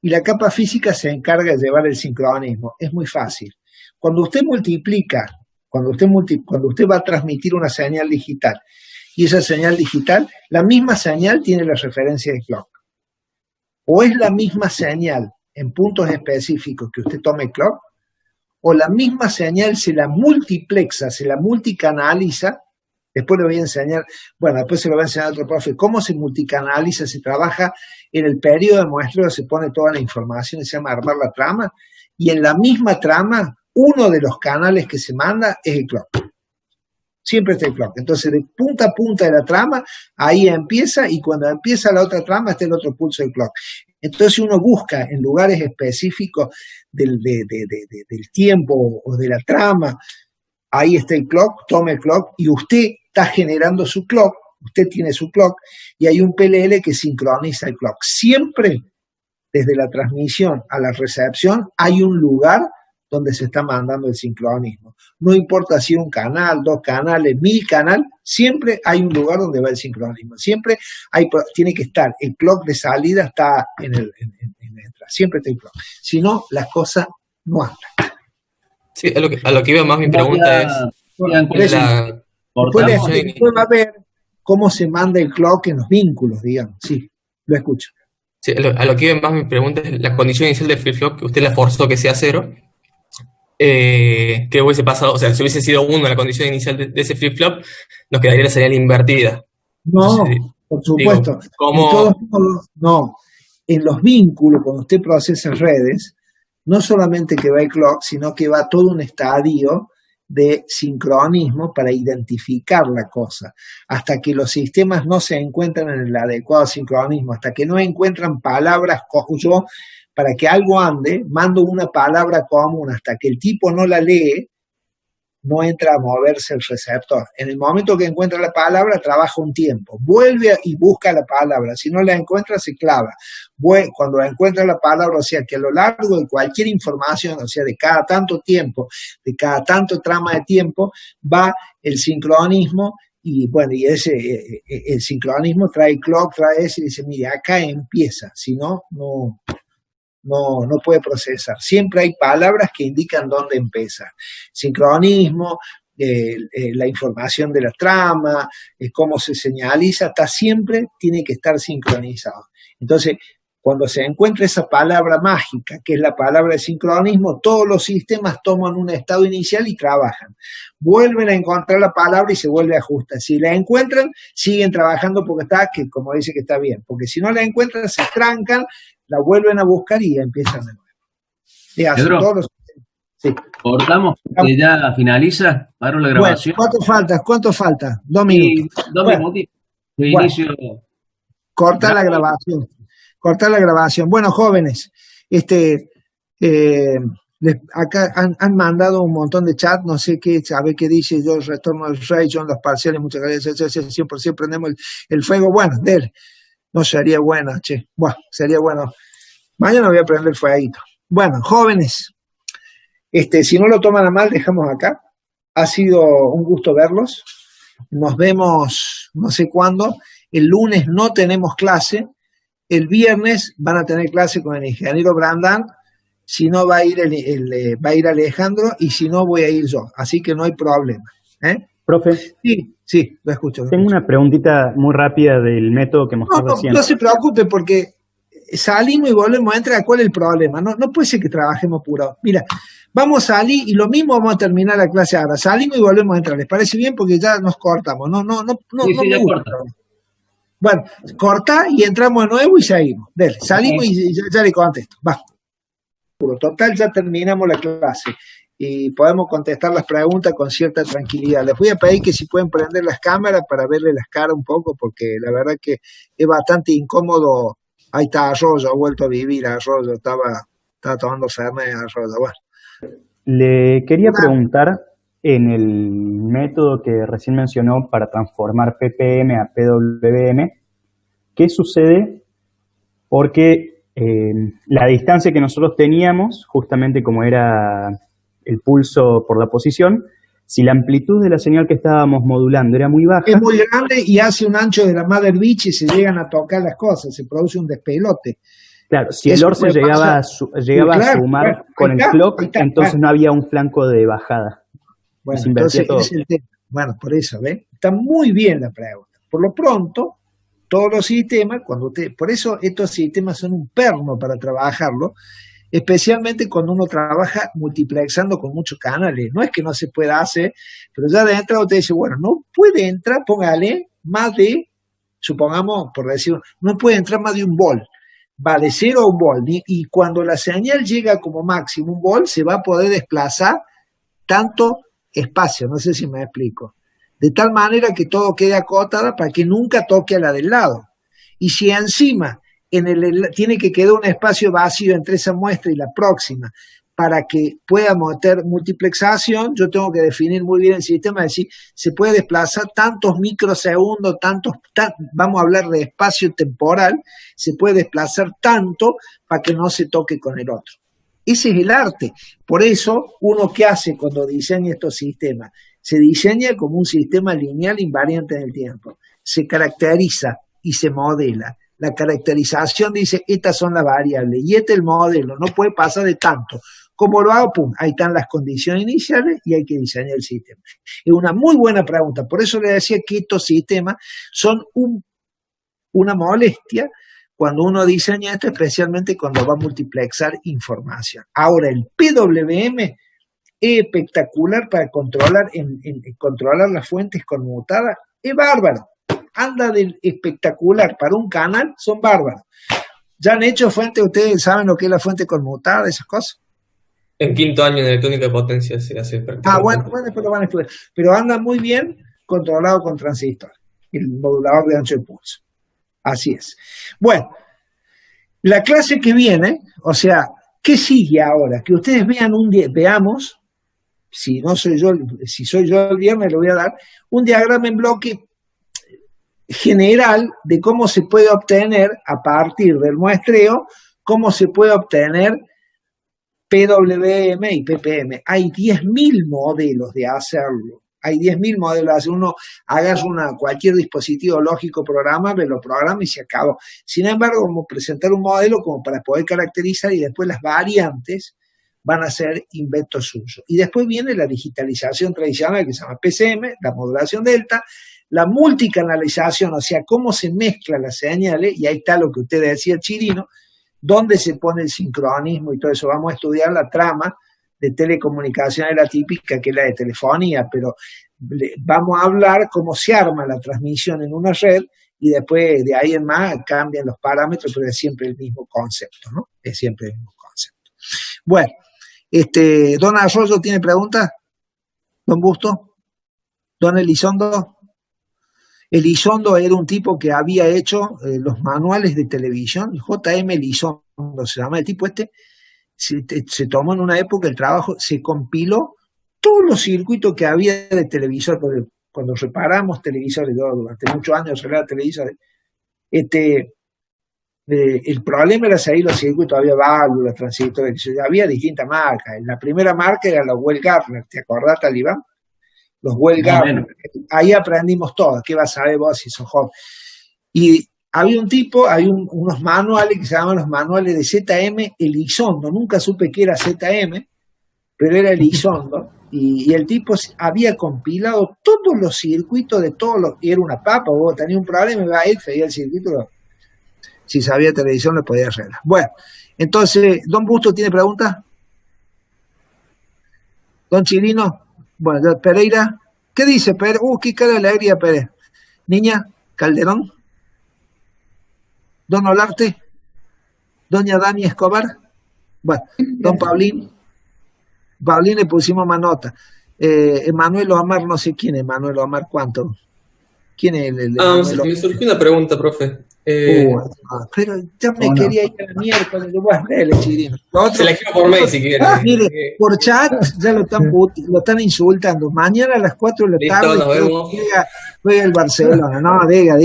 S1: Y la capa física se encarga de llevar el sincronismo. Es muy fácil. Cuando usted multiplica, cuando usted va a transmitir una señal digital, y esa señal digital, la misma señal tiene la referencia de clock. O es la misma señal en puntos específicos que usted tome clock, o la misma señal se la multiplexa, se la multicanaliza. Después le voy a enseñar, bueno, después se lo voy a enseñar a otro profe, cómo se multicanaliza, se trabaja en el periodo de muestreo, se pone toda la información, se llama armar la trama, y en la misma trama, uno de los canales que se manda es el clock. Siempre está el clock. Entonces, de punta a punta de la trama, ahí empieza, y cuando empieza la otra trama, está el otro pulso del clock. Entonces uno busca en lugares específicos del tiempo o de la trama, ahí está el clock, toma el clock, y usted está generando su clock, usted tiene su clock, y hay un PLL que sincroniza el clock. Siempre, desde la transmisión a la recepción, hay un lugar donde se está mandando el sincronismo. No importa si un canal, 2 canales, 1000 canales, siempre hay un lugar donde va el sincronismo. Siempre tiene que estar, el clock de salida está en la entrada. Siempre está el clock. Si no, las cosas no andan.
S5: Sí, a lo que iba más mi pregunta es...
S1: Después va a ver cómo se manda el clock en los vínculos, digamos. Sí, lo escucho.
S5: Sí, a lo que iba más mi pregunta es la condición inicial del flip-flop, que usted la forzó que sea 0. Que hubiese pasado, o sea, si hubiese sido 1 la condición inicial de ese flip-flop, nos quedaría la señal invertida.
S1: No, entonces, por supuesto. Digo, ¿cómo? De todos modos, no. En los vínculos, cuando usted procesa redes, no solamente que va el clock, sino que va todo un estadio de sincronismo para identificar la cosa, hasta que los sistemas no se encuentran en el adecuado sincronismo, hasta que no encuentran palabras, yo para que algo ande, mando una palabra común, hasta que el tipo no la lee, no entra a moverse el receptor. En el momento que encuentra la palabra, trabaja un tiempo, vuelve y busca la palabra, si no la encuentra, se clava. Cuando encuentra la palabra, o sea que a lo largo de cualquier información, o sea, de cada tanto tiempo, de cada tanto trama de tiempo, va el sincronismo, y bueno, y el sincronismo trae clock, trae ese, y dice, mire, acá empieza, si no, no puede procesar. Siempre hay palabras que indican dónde empieza. Sincronismo, la información de la trama, cómo se señaliza, siempre tiene que estar sincronizado. Entonces, cuando se encuentra esa palabra mágica, que es la palabra de sincronismo, todos los sistemas toman un estado inicial y trabajan. Vuelven a encontrar la palabra y se vuelve a ajustar. Si la encuentran, siguen trabajando porque está, que como dice que está bien. Porque si no la encuentran, se trancan, la vuelven a buscar y empiezan de nuevo.
S3: Pedro,
S1: todos sí.
S3: Cortamos, que ya finaliza, paro la grabación.
S1: Bueno, ¿cuánto falta? 2 minutos.
S3: 2 minutos. Inicio.
S1: Corta la grabación. Cortar la grabación. Bueno, jóvenes, acá han mandado un montón de chat, no sé qué, a ver qué dice, yo retorno al rey, yo en los parciales, muchas gracias, 100% prendemos el fuego, bueno, dele, no sería bueno, che, bueno, sería bueno, mañana voy a prender el fueguito. Bueno, jóvenes, si no lo toman a mal, dejamos acá, ha sido un gusto verlos, nos vemos no sé cuándo, el lunes no tenemos clase, el viernes van a tener clase con el ingeniero Brandán, si no va a ir va a ir Alejandro y si no voy a ir yo, así que no hay problema.
S4: Profe,
S1: Sí, lo escucho.
S4: tengo una preguntita muy rápida del método que mostró recién.
S1: No se preocupe porque salimos y volvemos a entrar. ¿Cuál es el problema? No puede ser que trabajemos apurados. Mira, vamos a salir y lo mismo vamos a terminar la clase ahora. Salimos y volvemos a entrar. ¿Les parece bien? Porque ya nos cortamos. No
S3: Sí, ya
S1: me gusta.
S3: corta.
S1: Bueno, cortá y entramos de nuevo y seguimos. Dele, salimos y ya le contesto. Va. Total, ya terminamos la clase y podemos contestar las preguntas con cierta tranquilidad. Les voy a pedir que si pueden prender las cámaras para verle las caras un poco, porque la verdad que es bastante incómodo. Ahí está Arroyo, ha vuelto a vivir Arroyo, estaba tomando Fernet Arroyo. Bueno.
S4: Le quería preguntar, en el método que recién mencionó para transformar ppm a PWM, ¿qué sucede? Porque la distancia que nosotros teníamos, justamente como era el pulso por la posición, si la amplitud de la señal que estábamos modulando era muy baja...
S1: Es muy grande y hace un ancho de la Mother Beach y se llegan a tocar las cosas, se produce un despelote.
S4: Claro, si el OR se llegaba a sumar con el clock, entonces no había un flanco de bajada.
S1: Bueno, entonces ese es el tema. Bueno, por eso, ¿ves? Está muy bien la pregunta. Por lo pronto, todos los sistemas, por eso estos sistemas son un perno para trabajarlo, especialmente cuando uno trabaja multiplexando con muchos canales. No es que no se pueda hacer, pero ya de entrada usted dice, bueno, no puede entrar, póngale más de, supongamos, por decir, no puede entrar más de un volt. Va de 0 a 1 volt. Y cuando la señal llega como máximo 1 volt, se va a poder desplazar tanto espacio, no sé si me explico. De tal manera que todo quede acotado para que nunca toque a la del lado. Y si encima tiene que quedar un espacio vacío entre esa muestra y la próxima para que pueda meter multiplexación, yo tengo que definir muy bien el sistema, es decir, se puede desplazar tantos microsegundos, vamos a hablar de espacio temporal, se puede desplazar tanto para que no se toque con el otro. Ese es el arte. Por eso, uno ¿qué hace cuando diseña estos sistemas? Se diseña como un sistema lineal invariante en el tiempo. Se caracteriza y se modela. La caracterización dice, estas son las variables y este es el modelo, no puede pasar de tanto. ¿Cómo lo hago? Pum, ahí están las condiciones iniciales y hay que diseñar el sistema. Es una muy buena pregunta. Por eso le decía que estos sistemas son una molestia cuando uno diseña esto, especialmente cuando va a multiplexar información. Ahora, el PWM es espectacular para controlar las fuentes conmutadas, es bárbaro. Anda del espectacular para un canal, son bárbaros. ¿Ya han hecho fuentes? ¿Ustedes saben lo que es la fuente conmutada, esas cosas?
S5: En quinto año de electrónica de potencia se hace prácticamente.
S1: Bueno, después lo van a estudiar. Pero anda muy bien controlado con transistor, el modulador de ancho de pulso. Así es. Bueno, la clase que viene, o sea, ¿qué sigue ahora? Que ustedes veamos, si soy yo el viernes, le voy a dar un diagrama en bloque general de cómo se puede obtener, a partir del muestreo, cómo se puede obtener PWM y PPM. Hay 10.000 modelos de hacerlo. Hay 10.000 modelos de hacerlo. Uno agarra cualquier dispositivo lógico programable, lo programa y se acabó. Sin embargo, vamos a presentar un modelo como para poder caracterizar y después las variantes van a ser inventos suyos. Y después viene la digitalización tradicional que se llama PCM, la modulación delta, la multicanalización, o sea, cómo se mezclan las señales, y ahí está lo que usted decía, Chirino, dónde se pone el sincronismo y todo eso. Vamos a estudiar la trama de telecomunicaciones, la típica, que es la de telefonía, pero vamos a hablar cómo se arma la transmisión en una red y después de ahí en más cambian los parámetros, pero es siempre el mismo concepto, ¿no? Es siempre el mismo concepto. Bueno, ¿don Arroyo tiene preguntas? ¿Don Busto? ¿Don Elizondo? Elizondo era un tipo que había hecho los manuales de televisión, J.M. Elizondo se llama el tipo se tomó en una época el trabajo, se compiló todos los circuitos que había de televisor, porque cuando reparamos televisores, yo durante muchos años reparaba televisores, el problema era seguir los circuitos, había válvulas, transistores, había distintas marcas. La primera marca era la Well Gardner, ¿te acordás, Talibán? Los Well Gardner. Ahí aprendimos todo. ¿Qué vas a saber vos si sos joven? Y había un tipo, hay unos manuales que se llaman los manuales de ZM Elizondo. Nunca supe qué era ZM, pero era Elizondo. y el tipo había compilado todos los circuitos de todos los, y era una papa, vos tenías un problema, iba a ir, veía el circuito, si sabía televisión lo podía arreglar. Bueno, entonces, don Busto tiene preguntas. Don Chirino, bueno, Pereira, ¿qué dice Pérez? Qué cara de alegría Pérez. Niña, Calderón, don Olarte, doña Dani Escobar, bueno, don Paulín le pusimos más nota. Emanuel Omar, no sé quién es Emanuel Omar, ¿cuánto? ¿Quién es el
S5: me surgió una pregunta, profe.
S1: Pero ya me quería ir el miércoles, yo voy a leerle, Chirino.
S5: Se la escribo por mail si quiere.
S1: Mire, por chat ya lo están insultando. Mañana a las 4 de la tarde
S5: nos vemos.
S1: juega el Barcelona. No, diga.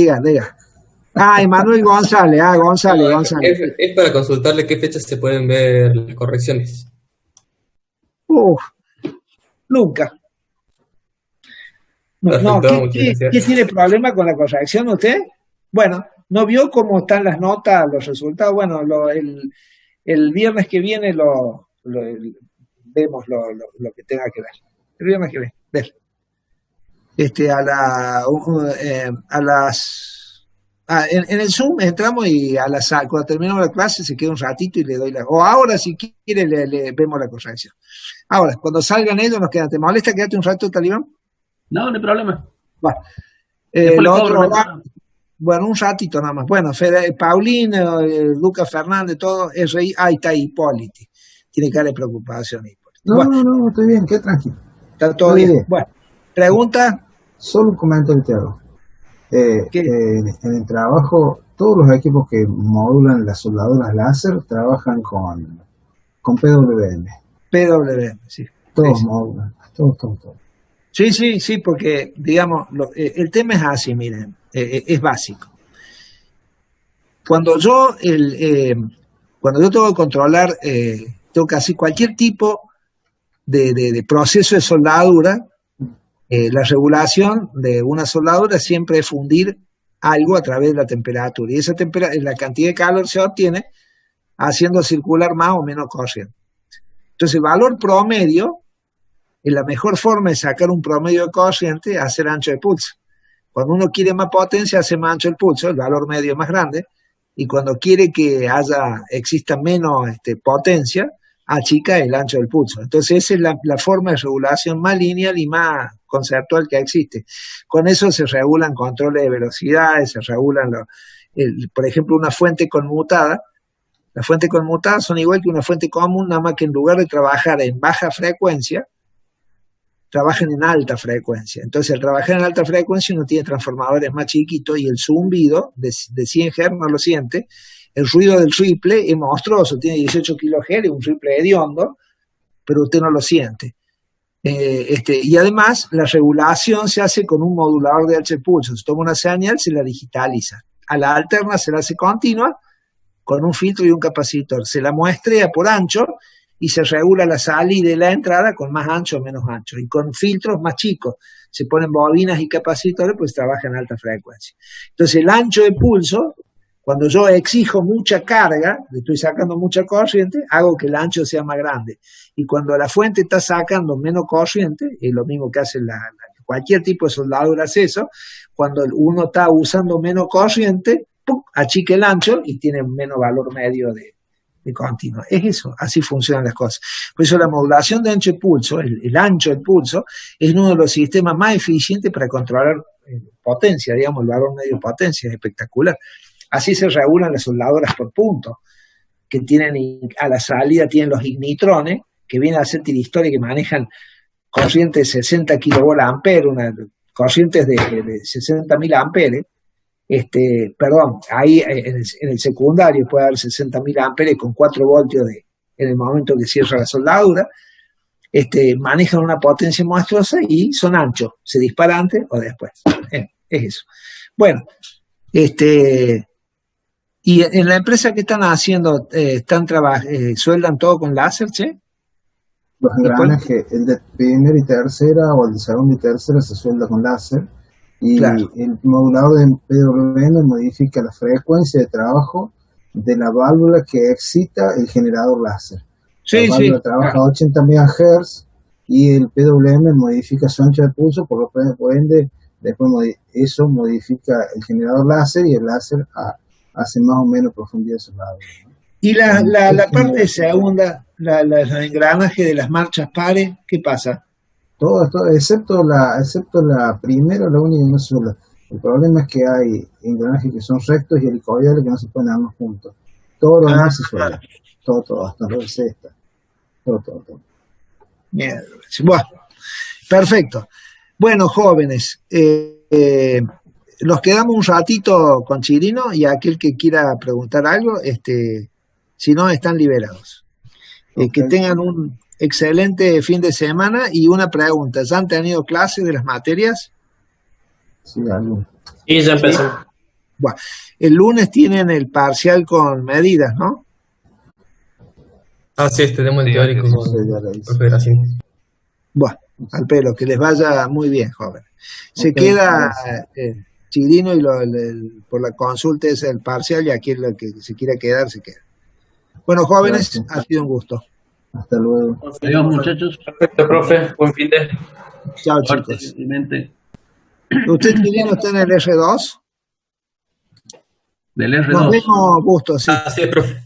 S1: Emanuel González, González.
S5: Es para consultarle qué fechas se pueden ver las correcciones.
S1: Nunca.
S5: Perfecto,
S1: ¿Qué tiene problema con la corrección usted? Bueno, ¿no vio cómo están las notas, los resultados? Bueno, el viernes que viene vemos lo que tenga que ver. El viernes que viene, ver. En el Zoom entramos y cuando terminamos la clase se queda un ratito y le doy o ahora si quiere le vemos la corrección. Ahora, cuando salgan ellos nos quedan. ¿Te molesta quedarte un rato, Talibán?
S3: No hay problema.
S1: Bueno, bueno, un ratito nada más. Bueno, Paulín, Lucas Fernández, todo, eso ahí está Hipólito. Tiene que darle preocupación.
S2: No, estoy bien, qué tranquilo.
S1: Está todo bien. Bueno, pregunta.
S2: Solo un comentario te hago. En el trabajo, todos los equipos que modulan las soldaduras láser trabajan con PWM.
S1: PWM, sí.
S2: Todos modulan, todos.
S1: Sí, porque, digamos, el tema es así, miren, es básico. Cuando yo tengo que controlar, tengo que hacer cualquier tipo de proceso de soldadura, la regulación de una soldadura siempre es fundir algo a través de la temperatura, y esa la cantidad de calor se obtiene haciendo circular más o menos corriente. Entonces, el valor promedio, la mejor forma de sacar un promedio de corriente es hacer ancho de pulso. Cuando uno quiere más potencia, hace más ancho el pulso, el valor medio es más grande, y cuando quiere que exista menos potencia, achica el ancho del pulso. Entonces esa es la forma de regulación más lineal y más conceptual que existe. Con eso se regulan controles de velocidades, se regulan, por ejemplo, una fuente conmutada. Las fuentes conmutadas son igual que una fuente común, nada más que en lugar de trabajar en baja frecuencia, trabajan en alta frecuencia. Entonces, al trabajar en alta frecuencia uno tiene transformadores más chiquitos y el zumbido de 100 Hz no lo siente. El ruido del ripple es monstruoso, tiene 18 kHz, un ripple hediondo, pero usted no lo siente. Y además, la regulación se hace con un modulador de H pulso. Se toma una señal, se la digitaliza. A la alterna se la hace continua, con un filtro y un capacitor. Se la muestrea por ancho y se regula la salida y la entrada con más ancho o menos ancho. Y con filtros más chicos. Se ponen bobinas y capacitores, pues trabaja en alta frecuencia. Entonces, el ancho de pulso, cuando yo exijo mucha carga, le estoy sacando mucha corriente, hago que el ancho sea más grande. Y cuando la fuente está sacando menos corriente, es lo mismo que hace cualquier tipo de soldadura hace eso, cuando uno está usando menos corriente, ¡pum!, achica el ancho y tiene menos valor medio de continuo. Es eso, así funcionan las cosas. Por eso la modulación de ancho de pulso, el ancho del pulso, es uno de los sistemas más eficientes para controlar potencia, digamos, el valor medio de potencia, es espectacular. Así se regulan las soldadoras por punto, que tienen a la salida tienen los ignitrones, que vienen a ser tiristones que manejan corrientes de 60 kVA, corrientes de 60.000 amperes. Ahí en el secundario puede haber 60.000 amperes con 4 voltios en el momento que cierra la soldadura. Manejan una potencia monstruosa y son anchos, se dispara antes o después. Es eso. Bueno, y en la empresa que están haciendo, sueldan todo con láser, ¿che?
S2: Los engranajes, el de primera y tercera o el de segunda y tercera se suelda con láser. Y claro, el modulador de PWM modifica la frecuencia de trabajo de la válvula que excita el generador láser. La válvula trabaja a 80 MHz y el PWM modifica su ancho de pulso, por ende, después eso modifica el generador láser y el láser hace más o menos profundidad soldadura, ¿no?
S1: Y la parte segunda, los engranajes de las marchas pares, ¿qué pasa?
S2: Todo, excepto la primera, la única que no se suele. El problema es que hay engranajes que son rectos y helicoidales que no se pueden armar juntos. Todo lo demás se suele. Todo, hasta lo de cesta. Todo.
S1: Bien. Bueno, perfecto. Bueno, jóvenes, nos quedamos un ratito con Chirino y aquel que quiera preguntar algo, si no, están liberados.
S2: Okay.
S1: Que tengan un excelente fin de semana y una pregunta. ¿Ya han tenido clases de las materias?
S2: Sí, algo.
S5: Y ya empezó.
S1: Bueno, el lunes tienen el parcial con medidas, ¿no?
S5: Sí, tenemos el teórico con Federación.
S1: Bueno, al pelo, que les vaya muy bien, joven. Se queda Chirino y por la consulta es el parcial y aquí el que se quiera quedar, se queda. Bueno, jóvenes, gracias. Ha sido un gusto.
S2: Hasta luego.
S3: Adiós, muchachos.
S5: Perfecto, profe. Buen fin de.
S1: Chao, chicos.
S3: Simplemente.
S1: ¿Usted, Chirino, está en el R2?
S3: Del R2.
S1: Nos vemos, gusto, sí.
S5: Sí, profe.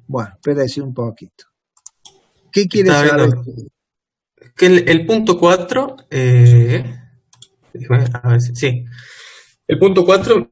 S1: Bueno, espérese un poquito. ¿Qué quiere saber?
S5: Que el punto 4, a ver, sí. El punto 4